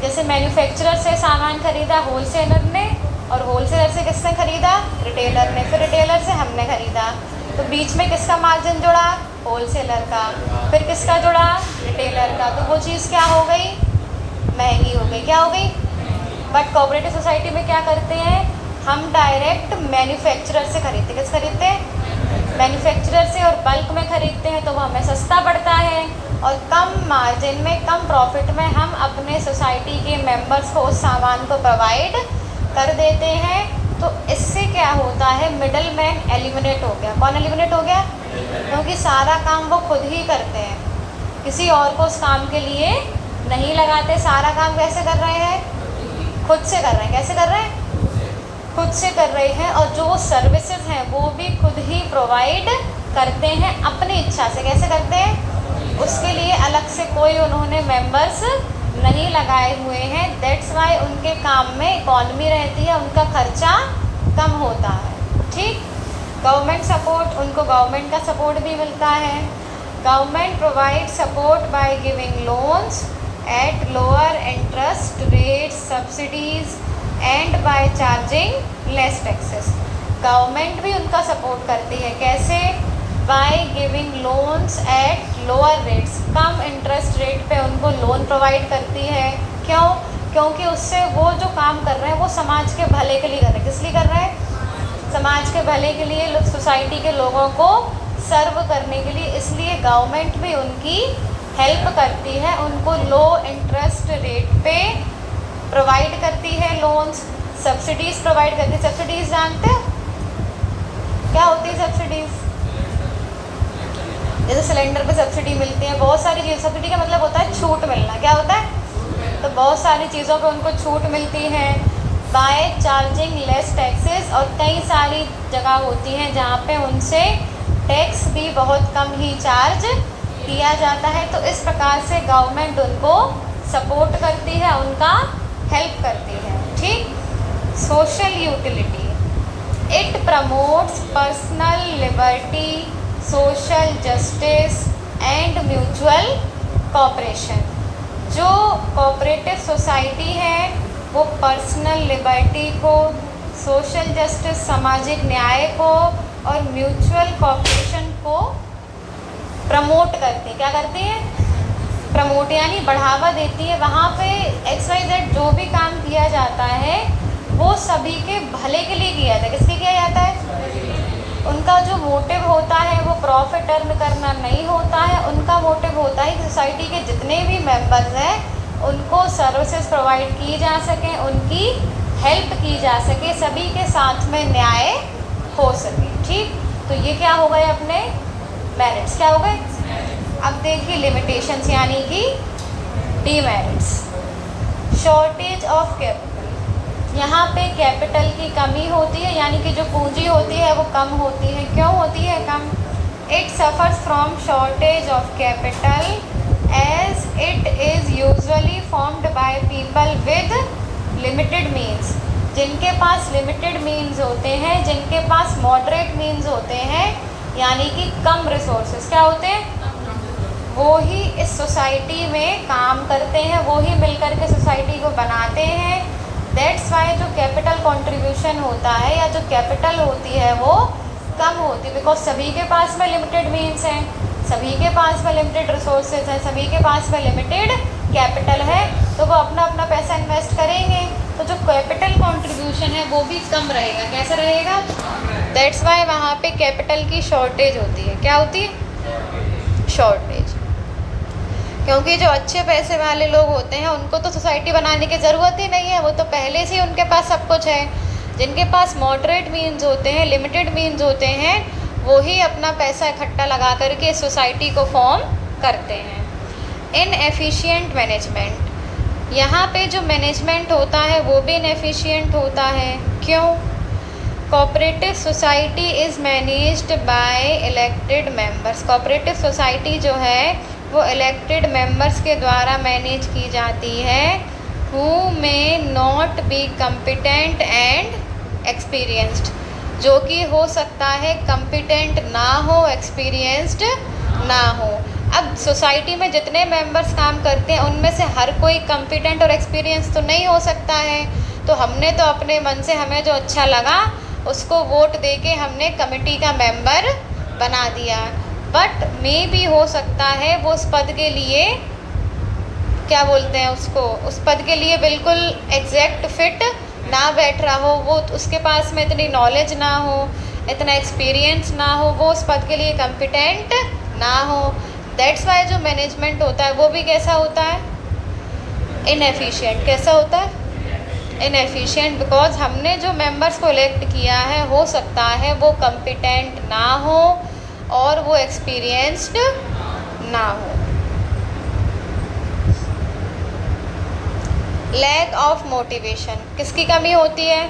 जैसे मैन्युफैक्चरर से सामान खरीदा होलसेलर ने, और होलसेलर से किसने खरीदा? रिटेलर ने। फिर रिटेलर से हमने खरीदा, तो बीच में किसका मार्जिन जुड़ा? होलसेलर का। फिर किसका जुड़ा? रिटेलर का। तो वो चीज़ क्या हो गई? महंगी हो गई। क्या हो गई? बट कोऑपरेटिव सोसाइटी में क्या करते हैं, हम डायरेक्ट मैन्युफैक्चरर से खरीदते हैं। किस खरीदते हैं? मैन्युफैक्चरर से, और बल्क में खरीदते हैं तो वो हमें सस्ता पड़ता है, और कम मार्जिन में, कम प्रॉफिट में हम अपने सोसाइटी के मेंबर्स को उस सामान को प्रोवाइड कर देते हैं। तो इससे क्या होता है, मिडल मैन एलिमिनेट हो गया। कौन एलिमिनेट हो गया? क्योंकि सारा काम वो खुद ही करते हैं, किसी और को उस काम के लिए नहीं लगाते। सारा काम कैसे कर रहे हैं? खुद से कर रहे हैं। कैसे कर रहे हैं? खुद से कर रहे हैं। और जो सर्विसेज हैं वो भी खुद ही प्रोवाइड करते हैं अपनी इच्छा से। कैसे करते हैं? उसके लिए अलग से कोई उन्होंने मेंबर्स नहीं लगाए हुए हैं। दैट्स वाई उनके काम में इकॉनमी रहती है, उनका खर्चा कम होता है। ठीक, गवर्नमेंट सपोर्ट, उनको गवर्नमेंट का सपोर्ट भी मिलता है। Government provide support by giving loans at lower interest rates, subsidies and by charging less taxes. Government भी उनका सपोर्ट करती है। कैसे? By giving loans at lower rates, कम इंटरेस्ट रेट पे उनको लोन प्रोवाइड करती है। क्यों? क्योंकि उससे वो जो काम कर रहे हैं वो समाज के भले के लिए कर रहे हैं। किस लिए कर रहे हैं? समाज के भले के लिए, सोसाइटी के लोगों को सर्व करने के लिए। इसलिए गवर्नमेंट भी उनकी हेल्प करती है, उनको लो इंटरेस्ट रेट पे प्रोवाइड करती है लोन्स, सब्सिडीज़ प्रोवाइड करती है। सब्सिडीज़ जानते हो क्या होती है? सब्सिडीज़ जैसे सिलेंडर पे सब्सिडी मिलती है, बहुत सारी चीज़। सब्सिडी का मतलब होता है छूट मिलना। क्या होता है? तो बहुत सारी चीज़ों पे उनको छूट मिलती है। बाय चार्जिंग लेस टैक्सेस, और कई सारी जगह होती हैं जहाँ पे उनसे टैक्स भी बहुत कम ही चार्ज किया जाता है। तो इस प्रकार से गवर्नमेंट उनको सपोर्ट करती है, उनका हेल्प करती है। ठीक, social utility, it promotes personal liberty, social justice and mutual cooperation. जो कोऑपरेटिव सोसाइटी है वो पर्सनल लिबर्टी को, सोशल जस्टिस सामाजिक न्याय को, और म्यूचुअल कोऑपरेशन को प्रमोट करती है। क्या करती है? प्रमोट यानी बढ़ावा देती है। वहाँ पे XYZ जो भी काम किया जाता है वो सभी के भले के लिए किया जाता है। किसके किया जाता है? उनका जो मोटिव होता है वो प्रॉफिट अर्न करना नहीं होता है। उनका मोटिव होता है सोसाइटी के जितने भी मेंबर्स हैं उनको सर्विसेज प्रोवाइड की जा सकें, उनकी हेल्प की जा सके, सभी के साथ में न्याय हो सके। ठीक, तो ये क्या हो गए अपने मेरिट्स? क्या हो गए? अब देखिए लिमिटेशंस यानी कि डीमेरिट्स। शॉर्टेज ऑफ कैपिटल, यहाँ पे कैपिटल की कमी होती है, यानी कि जो पूंजी होती है वो कम होती है। क्यों होती है कम? It suffers from shortage of capital as it is usually formed by people with limited means. जिनके पास लिमिटेड मीन्स होते हैं, जिनके पास मॉडरेट मीन्स होते हैं, यानी कि कम रिसोर्सेज क्या होते हैं, वो ही इस सोसाइटी में काम करते हैं, वो ही मिलकर के सोसाइटी को बनाते हैं। दैट्स वाई जो कैपिटल कंट्रीब्यूशन होता है या जो कैपिटल होती है वो कम होती है, बिकॉज सभी के पास में लिमिटेड मीन्स हैं, सभी के पास में लिमिटेड रिसोर्सेज हैं, सभी के पास में लिमिटेड कैपिटल है, तो वो अपना अपना पैसा इन्वेस्ट करेंगे। तो जो कैपिटल कंट्रीब्यूशन है वो भी कम रहेगा। कैसा रहेगा? दैट्स वाई वहाँ पे कैपिटल की शॉर्टेज होती है। क्या होती है? शॉर्टेज। क्योंकि जो अच्छे पैसे वाले लोग होते हैं उनको तो सोसाइटी बनाने की ज़रूरत ही नहीं है, वो तो पहले से ही उनके पास सब कुछ है। जिनके पास मॉडरेट मीन्स होते हैं, लिमिटेड मीन्स होते हैं, वो ही अपना पैसा इकट्ठा लगा करके सोसाइटी को फॉर्म करते हैं। इनएफिशिएंट मैनेजमेंट, यहाँ पे जो मैनेजमेंट होता है वो भी इनएफिशिएंट होता है। क्यों? Cooperative society is managed by elected members. Cooperative society जो है वो इलेक्टेड मेंबर्स के द्वारा मैनेज की जाती है, who may not be competent and experienced, जो कि हो सकता है कम्पिटेंट ना हो, एक्सपीरियंस्ड ना हो। अब सोसाइटी में जितने मेंबर्स काम करते हैं उनमें से हर कोई कम्पिटेंट और एक्सपीरियंस तो नहीं हो सकता है, तो हमने तो अपने मन से हमें जो अच्छा लगा उसको वोट दे के हमने कमेटी का मेंबर बना दिया। बट मे भी हो सकता है वो उस पद के लिए, क्या बोलते हैं उसको, उस पद के लिए बिल्कुल एग्जैक्ट फिट ना बैठ रहा हो, वो उसके पास में इतनी नॉलेज ना हो, इतना एक्सपीरियंस ना हो, वो उस पद के लिए कम्पिटेंट ना हो। दैट्स वाई जो मैनेजमेंट होता है वो भी कैसा होता है? इनएफिशिएंट। कैसा होता है? इनएफिशिएंट, बिकॉज हमने जो मेंबर्स को इलेक्ट किया है हो सकता है वो कम्पिटेंट ना हो और वो एक्सपीरियंस्ड ना हो। लैक ऑफ मोटिवेशन, किसकी कमी होती है?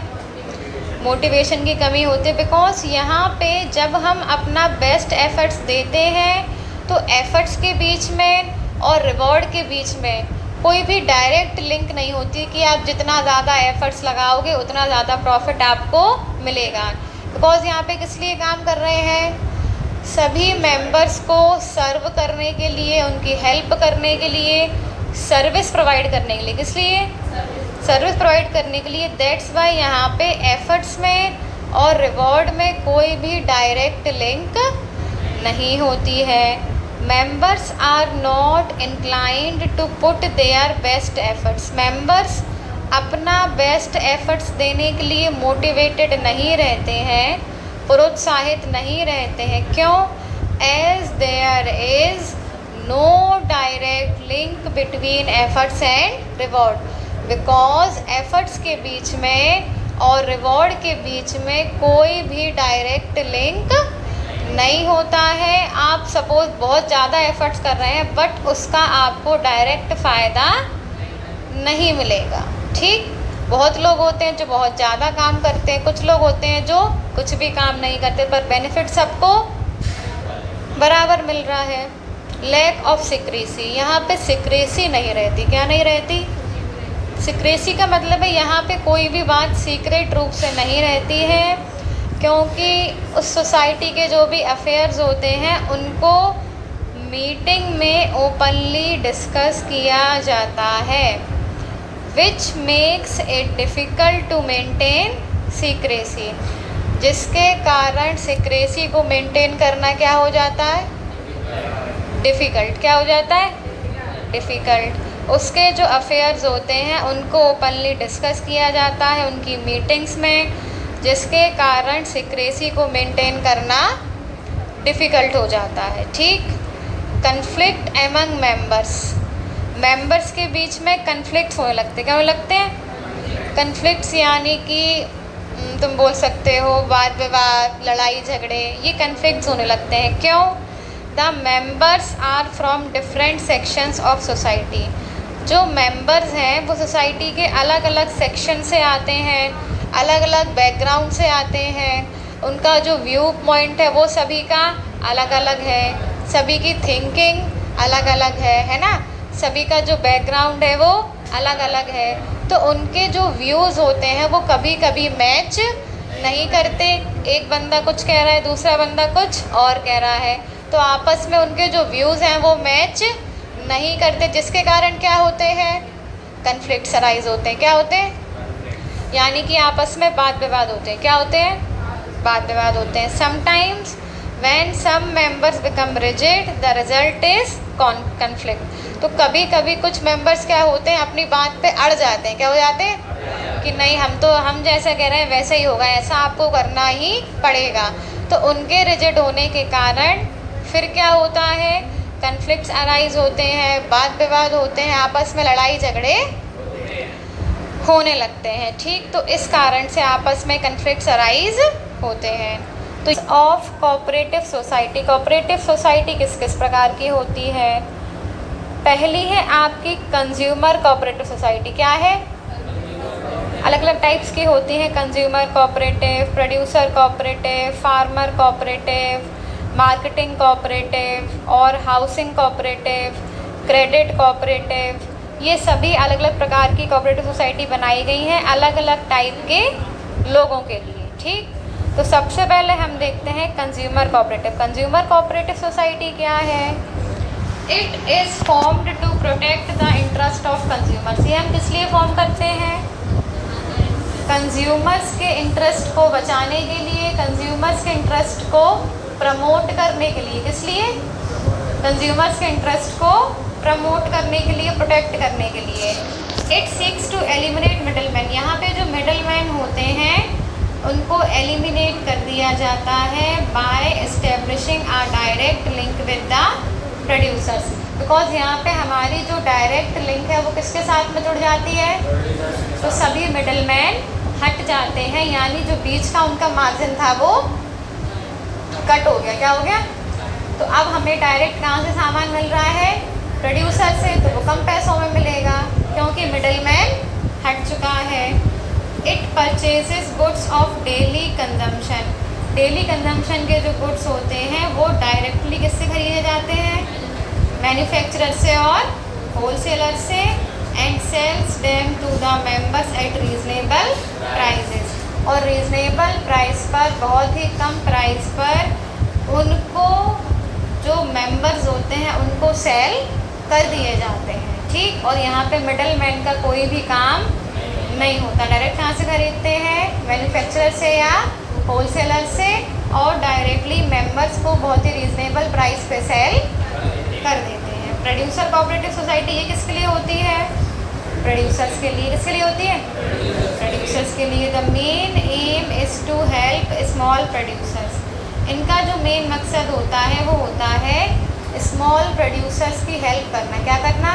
मोटिवेशन की कमी होती है, बिकॉज यहाँ पे जब हम अपना बेस्ट एफर्ट्स देते हैं तो एफर्ट्स के बीच में और रिवॉर्ड के बीच में कोई भी डायरेक्ट लिंक नहीं होती कि आप जितना ज़्यादा एफर्ट्स लगाओगे उतना ज़्यादा प्रॉफिट आपको मिलेगा। बिकॉज यहाँ पे किस लिए काम कर रहे हैं? सभी मेंबर्स को सर्व करने के लिए, उनकी हेल्प करने के लिए, सर्विस प्रोवाइड करने के लिए। किस लिए? सर्विस प्रोवाइड करने के लिए। दैट्स वाई यहाँ पे एफर्ट्स में और रिवॉर्ड में कोई भी डायरेक्ट लिंक नहीं होती है। Members are not inclined to put their best efforts. Members अपना बेस्ट एफर्ट्स देने के लिए मोटिवेटेड नहीं रहते हैं, प्रोत्साहित नहीं रहते हैं। क्यों? As there is no direct link between efforts and reward. Because efforts के बीच में और रिवॉर्ड के बीच में कोई भी डायरेक्ट लिंक नहीं होता है। आप सपोज़ बहुत ज़्यादा एफर्ट्स कर रहे हैं बट उसका आपको डायरेक्ट फ़ायदा नहीं मिलेगा। ठीक, बहुत लोग होते हैं जो बहुत ज़्यादा काम करते हैं, कुछ लोग होते हैं जो कुछ भी काम नहीं करते पर बेनिफिट सबको बराबर मिल रहा है। लैक ऑफ सीक्रेसी, यहाँ पे सीक्रेसी नहीं रहती। क्या नहीं रहती? सीक्रेसी का मतलब है यहाँ पे कोई भी बात सीक्रेट रूप से नहीं रहती है, क्योंकि उस सोसाइटी के जो भी अफेयर्स होते हैं उनको मीटिंग में ओपनली डिस्कस किया जाता है, which makes it difficult to maintain secrecy, जिसके कारण सीक्रेसी को मेंटेन करना क्या हो जाता है? डिफ़िकल्ट। क्या हो जाता है? डिफ़िकल्ट। उसके जो अफेयर्स होते हैं उनको ओपनली डिस्कस किया जाता है उनकी मीटिंग्स में, जिसके कारण सीक्रेसी को मेंटेन करना डिफ़िकल्ट हो जाता है। ठीक। कन्फ्लिक्ट एमंग मेंबर्स, मेंबर्स के बीच में कन्फ्लिक्ट्स होने लगते हैं। क्या होने लगते हैं? कन्फ्लिक्ट्स यानी कि तुम बोल सकते हो वाद विवाद, लड़ाई झगड़े, ये कन्फ्लिक्ट्स होने लगते हैं। क्यों? The members are from different sections of society. जो मेंबर्स हैं वो सोसाइटी के अलग अलग सेक्शन से आते हैं, अलग अलग बैकग्राउंड से आते हैं। उनका जो व्यू पॉइंट है वो सभी का अलग अलग है, सभी की थिंकिंग अलग अलग है ना, सभी का जो बैकग्राउंड है वो अलग अलग है। तो उनके जो व्यूज़ होते हैं वो कभी कभी मैच नहीं करते। एक बंदा कुछ कह रहा है, दूसरा बंदा कुछ और कह रहा है, तो आपस में उनके जो व्यूज़ हैं वो मैच नहीं करते, जिसके कारण क्या होते हैं? कन्फ्लिक्ट्स अराइज होते हैं। क्या होते हैं? यानी कि आपस में वाद विवाद होते हैं। क्या होते हैं? वाद विवाद होते हैं। Sometimes when some members become rigid the result is conflict. तो कभी कभी कुछ मेंबर्स क्या होते हैं, अपनी बात पे अड़ जाते हैं। क्या हो जाते हैं? कि नहीं, हम जैसा कह रहे हैं वैसा ही होगा, ऐसा आपको करना ही पड़ेगा। तो उनके रिजिड होने के कारण फिर क्या होता है? कन्फ्लिक्ट्स अराइज होते हैं, वाद विवाद होते हैं, आपस में लड़ाई झगड़े होने लगते हैं। ठीक। तो इस कारण से आपस में कन्फ्लिक्ट्स अराइज होते हैं। तो of cooperative society, cooperative society किस किस प्रकार की होती है? पहली है आपकी कंज्यूमर कोऑपरेटिव सोसाइटी। क्या है? अलग अलग टाइप्स की होती हैं, consumer cooperative, producer cooperative, farmer cooperative, marketing cooperative और हाउसिंग कोऑपरेटिव, क्रेडिट कोऑपरेटिव। ये सभी अलग अलग प्रकार की कोऑपरेटिव सोसाइटी बनाई गई हैं अलग अलग टाइप के लोगों के लिए। ठीक, तो सबसे पहले हम देखते हैं consumer cooperative. Consumer cooperative society क्या है? It is formed to protect the interest of consumers. ये हम किस लिए फॉर्म करते हैं? कंज्यूमर्स के इंटरेस्ट को बचाने के लिए, कंज्यूमर्स के इंटरेस्ट को प्रमोट करने के लिए। किस लिए? कंज्यूमर्स के इंटरेस्ट को प्रमोट करने के लिए, प्रोटेक्ट करने के लिए। It seeks to eliminate middleman. यहाँ पे जो मिडलमैन होते हैं उनको एलिमिनेट कर दिया जाता है by establishing a direct link with the producers. Because यहाँ पे हमारी जो डायरेक्ट लिंक है वो किसके साथ में जुड़ जाती है? तो सभी मिडलमैन हट जाते हैं, यानी जो बीच का उनका मार्जिन था वो कट हो गया। क्या हो गया? तो अब हमें डायरेक्ट कहाँ से सामान मिल रहा है? प्रोड्यूसर से। तो वो कम पैसों में मिलेगा क्योंकि मिडलमैन हट चुका है। It purchases goods of daily consumption. Daily consumption के जो गुड्स होते हैं वो डायरेक्टली किससे खरीदे जाते हैं? मैन्युफैक्चरर से और होलसेलर से। And sells them to the members at reasonable prices. और रीजनेबल प्राइस पर, बहुत ही कम प्राइस पर उनको जो मेंबर्स होते हैं उनको सेल कर दिए जाते हैं। ठीक, और यहाँ पे मिडल मैन का कोई भी काम नहीं होता। डायरेक्ट कहाँ से खरीदते हैं? मैन्युफैक्चरर से या होलसेलर से, और डायरेक्टली मेंबर्स को बहुत ही रीजनेबल प्राइस पे सेल कर देते हैं। प्रोड्यूसर कोऑपरेटिव सोसाइटी ये किसके लिए होती है? प्रोड्यूसर्स के लिए। किसके लिए होती है? प्रोड्यूसर्स के लिए। The main aim is to help small producers. इनका जो मेन मकसद होता है वो होता है स्मॉल प्रोड्यूसर्स की हेल्प करना। क्या करना?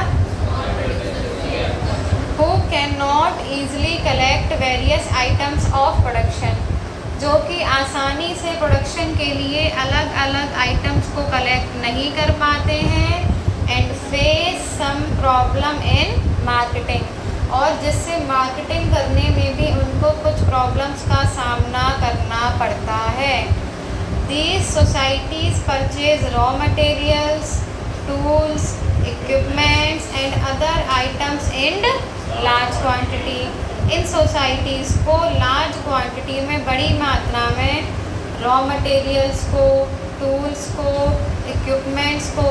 Who can not easily collect various items of production. जो कि आसानी से प्रोडक्शन के लिए अलग अलग आइटम्स को कलेक्ट नहीं कर पाते हैं। And face some problem in marketing. और जिससे मार्केटिंग करने में भी उनको कुछ प्रॉब्लम्स का सामना करना पड़ता है। These societies purchase raw materials, tools, equipments and other items in large quantity. In societies को लार्ज क्वांटिटी में, बड़ी मात्रा में रॉ मटेरियल्स को, टूल्स को, इक्विपमेंट्स को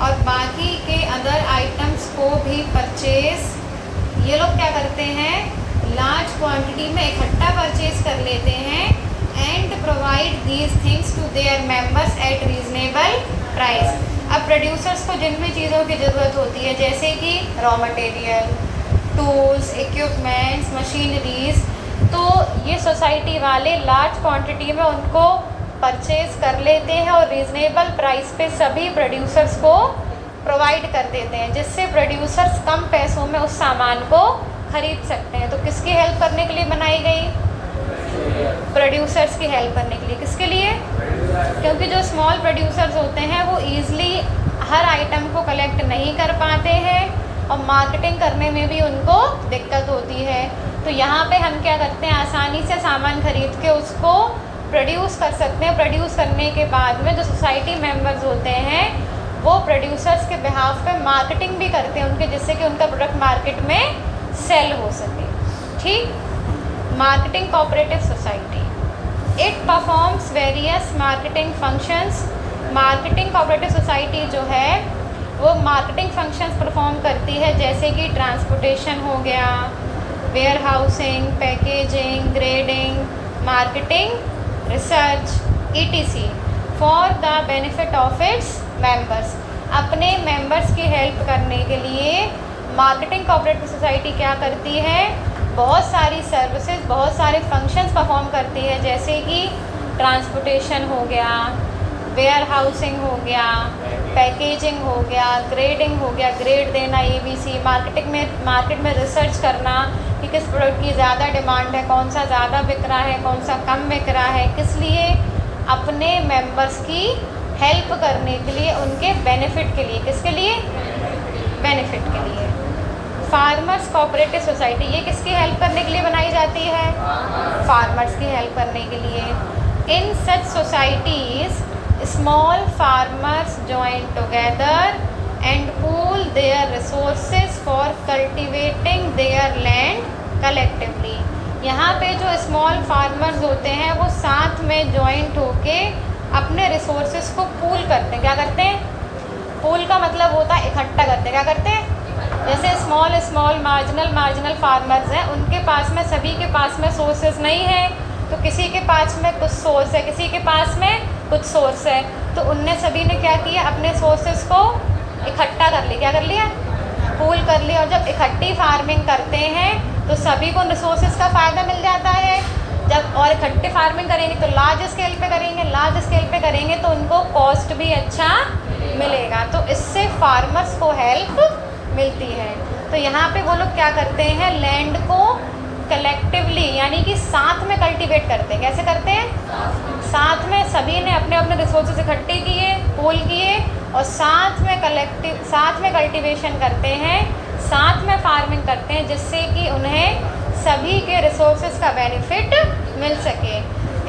और बाकी के अदर आइटम्स को भी परचेज ये लोग क्या करते हैं? लार्ज क्वांटिटी में इकट्ठा परचेज कर लेते हैं। And provide these things to their members at reasonable price. अब प्रोड्यूसर्स को जिन भी चीज़ों की ज़रूरत होती है, जैसे कि raw material, tools, equipments, machineries, तो ये सोसाइटी वाले लार्ज क्वांटिटी में उनको परचेज कर लेते हैं और रीज़नेबल प्राइस पे सभी प्रोड्यूसर्स को प्रोवाइड कर देते हैं, जिससे प्रोड्यूसर्स कम पैसों में उस सामान को खरीद सकते हैं। तो किसकी हेल्प करने के लिए बनाई गई? प्रोड्यूसर्स की हेल्प करने के लिए। किसके लिए? क्योंकि जो स्मॉल प्रोड्यूसर्स होते हैं वो ईज़िली हर आइटम को कलेक्ट नहीं कर पाते हैं और मार्केटिंग करने में भी उनको दिक्कत होती है। तो यहाँ पे हम क्या करते हैं? आसानी से सामान खरीद के उसको प्रोड्यूस कर सकते हैं। प्रोड्यूस करने के बाद में जो सोसाइटी मेंबर्स होते हैं वो प्रोड्यूसर्स के बिहाफ पे मार्केटिंग भी करते हैं उनके, जिससे कि उनका प्रोडक्ट मार्केट में सेल हो सके। ठीक, marketing cooperative society, it performs various marketing functions. Marketing cooperative society जो है वो मार्केटिंग फंक्शंस परफॉर्म करती है, जैसे कि ट्रांसपोर्टेशन हो गया, warehousing, packaging, grading, marketing, research, ETC for the benefit of its members. अपने मेंबर्स की हेल्प करने के लिए मार्केटिंग कोऑपरेटिव सोसाइटी क्या करती है? बहुत सारी सर्विसेज, बहुत सारे फंक्शंस परफॉर्म करती है, जैसे कि ट्रांसपोर्टेशन हो गया, वेयर हाउसिंग हो गया, पैकेजिंग हो गया, ग्रेडिंग हो गया, ग्रेड देना ABC, मार्केट में रिसर्च करना कि किस प्रोडक्ट की ज़्यादा डिमांड है, कौन सा ज़्यादा बिक रहा है, कौन सा कम बिक रहा है, किस लिए? अपने मेंबर्स की हेल्प करने के लिए, उनके बेनिफिट के लिए। किसके लिए? बेनिफिट के लिए। फार्मर्स कोऑपरेटिव सोसाइटी, ये किसकी हेल्प करने के लिए बनाई जाती है? फार्मर्स की हेल्प करने के लिए। In such societies small farmers join together and pool their resources for cultivating their land collectively. यहाँ पे जो स्मॉल फार्मर्स होते हैं वो साथ में जॉइंट होके अपने रिसोर्सेज को पूल करते हैं। क्या करते हैं? पूल का मतलब होता है इकट्ठा करते हैं। क्या करते हैं? जैसे स्मॉल मार्जिनल फार्मर्स हैं, उनके पास में, सभी के पास में सोर्सेज नहीं है, तो किसी के पास में कुछ सोर्स है, किसी के पास में कुछ सोर्स है, तो उनने सभी ने क्या किया? अपने सोर्सेज को इकट्ठा कर लिया। क्या कर लिया? पूल कर लिया। और जब इकट्ठी फार्मिंग करते हैं तो सभी को रिसोर्सेज का फ़ायदा मिल जाता है। जब और इकट्ठे फार्मिंग करेंगे तो लार्ज स्केल पे करेंगे तो उनको कॉस्ट भी अच्छा मिलेगा, तो इससे फार्मर्स को हेल्प मिलती है। तो यहाँ पे वो लोग क्या करते हैं? लैंड को कलेक्टिवली यानी कि साथ में कल्टीवेट करते हैं। कैसे करते हैं? साथ में सभी ने अपने अपने रिसोर्सेज इकट्ठे किए, पूल किए और साथ में कल्टीवेशन करते हैं, साथ में फार्मिंग करते हैं, जिससे कि उन्हें सभी के रिसोर्सेज का बेनिफिट मिल सके।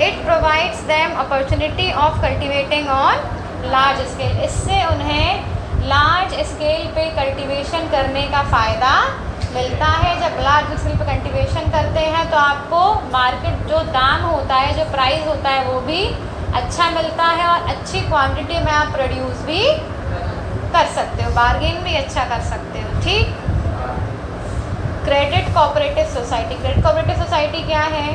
It provides them opportunity of cultivating on large scale. इससे उन्हें लार्ज स्केल पे कल्टीवेशन करने का फ़ायदा मिलता है। जब लार्ज स्केल पे कल्टीवेशन करते हैं तो आपको मार्केट जो दाम होता है, जो प्राइस होता है, वो भी अच्छा मिलता है और अच्छी क्वांटिटी में आप प्रोड्यूस भी कर सकते हो, बार्गेन भी अच्छा कर सकते हो। ठीक। Credit cooperative society. Credit cooperative society क्या है?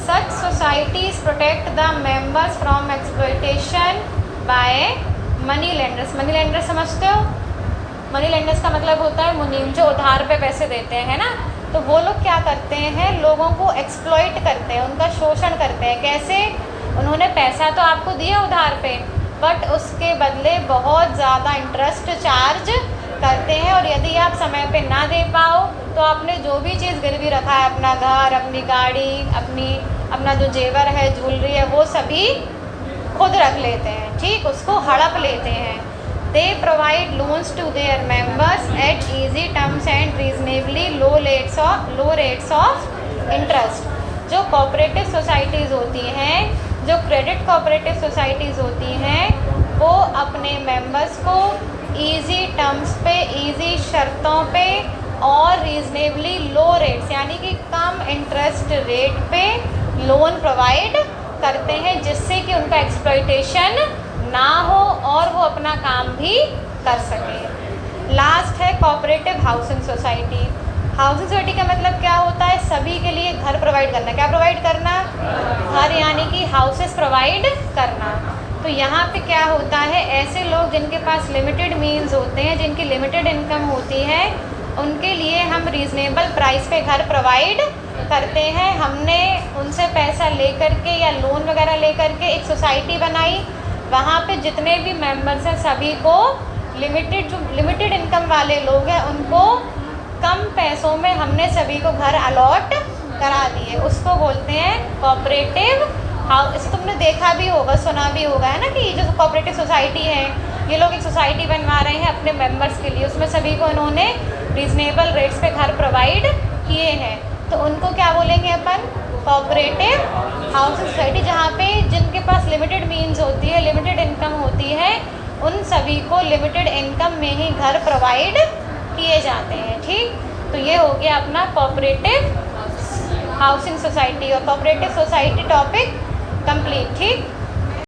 Such societies protect the members from exploitation by money lenders. Money lenders समझते हो? मनी लेंडर्स का मतलब होता है मुनीम, जो उधार पे पैसे देते हैं ना। तो वो लोग क्या करते हैं? लोगों को एक्सप्लॉइट करते हैं, उनका शोषण करते हैं। कैसे? उन्होंने पैसा तो आपको दिया उधार पे, बट उसके बदले बहुत ज़्यादा इंटरेस्ट चार्ज करते हैं, और यदि आप समय पे ना दे पाओ तो आपने जो भी चीज़ गिरवी रखा है, अपना घर, अपनी गाड़ी, अपना जो जेवर है, ज्वेलरी है, वो सभी खुद रख लेते हैं। ठीक, उसको हड़प लेते हैं। They provide loans to their members at easy terms and reasonably low rates of interest. जो कोऑपरेटिव सोसाइटीज़ होती हैं, जो क्रेडिट कोऑपरेटिव सोसाइटीज़ होती हैं, वो अपने मेंबर्स को ईजी टर्म्स पे, ईजी शर्तों पे और रीजनेबली लो रेट्स यानी कि कम इंटरेस्ट रेट पे लोन प्रोवाइड करते हैं, जिससे कि उनका एक्सप्लॉयटेशन ना हो और वो अपना काम भी कर सकें। लास्ट है cooperative housing society. Housing society का मतलब क्या होता है? सभी के लिए घर प्रोवाइड करना। क्या प्रोवाइड करना? घर, यानी कि हाउसेस प्रोवाइड करना। तो यहाँ पे क्या होता है? ऐसे लोग जिनके पास लिमिटेड मीन्स होते हैं, जिनकी लिमिटेड इनकम होती है, उनके लिए हम रीज़नेबल प्राइस पे घर प्रोवाइड करते हैं। हमने उनसे पैसा लेकर के या लोन वगैरह लेकर के एक सोसाइटी बनाई, वहाँ पे जितने भी मेंबर्स हैं सभी को लिमिटेड इनकम वाले लोग हैं, उनको कम पैसों में हमने सभी को घर अलॉट करा दिए। उसको बोलते हैं कोऑपरेटिव हाउस। इसे तुमने देखा भी होगा, सुना भी होगा, है ना, कि जो कोऑपरेटिव सोसाइटी है, ये लोग एक सोसाइटी बनवा रहे हैं अपने मेंबर्स के लिए, उसमें सभी को इन्होंने रीज़नेबल रेट्स पे घर प्रोवाइड किए हैं। तो उनको क्या बोलेंगे अपन? कोऑपरेटिव हाउसिंग सोसाइटी, जहाँ पे जिनके पास लिमिटेड मीन्स होती है, लिमिटेड इनकम होती है, उन सभी को लिमिटेड इनकम में ही घर प्रोवाइड किए जाते हैं। ठीक, तो ये हो गया अपना कोऑपरेटिव हाउसिंग सोसाइटी और कोऑपरेटिव सोसाइटी टॉपिक कंप्लीट। ठीक।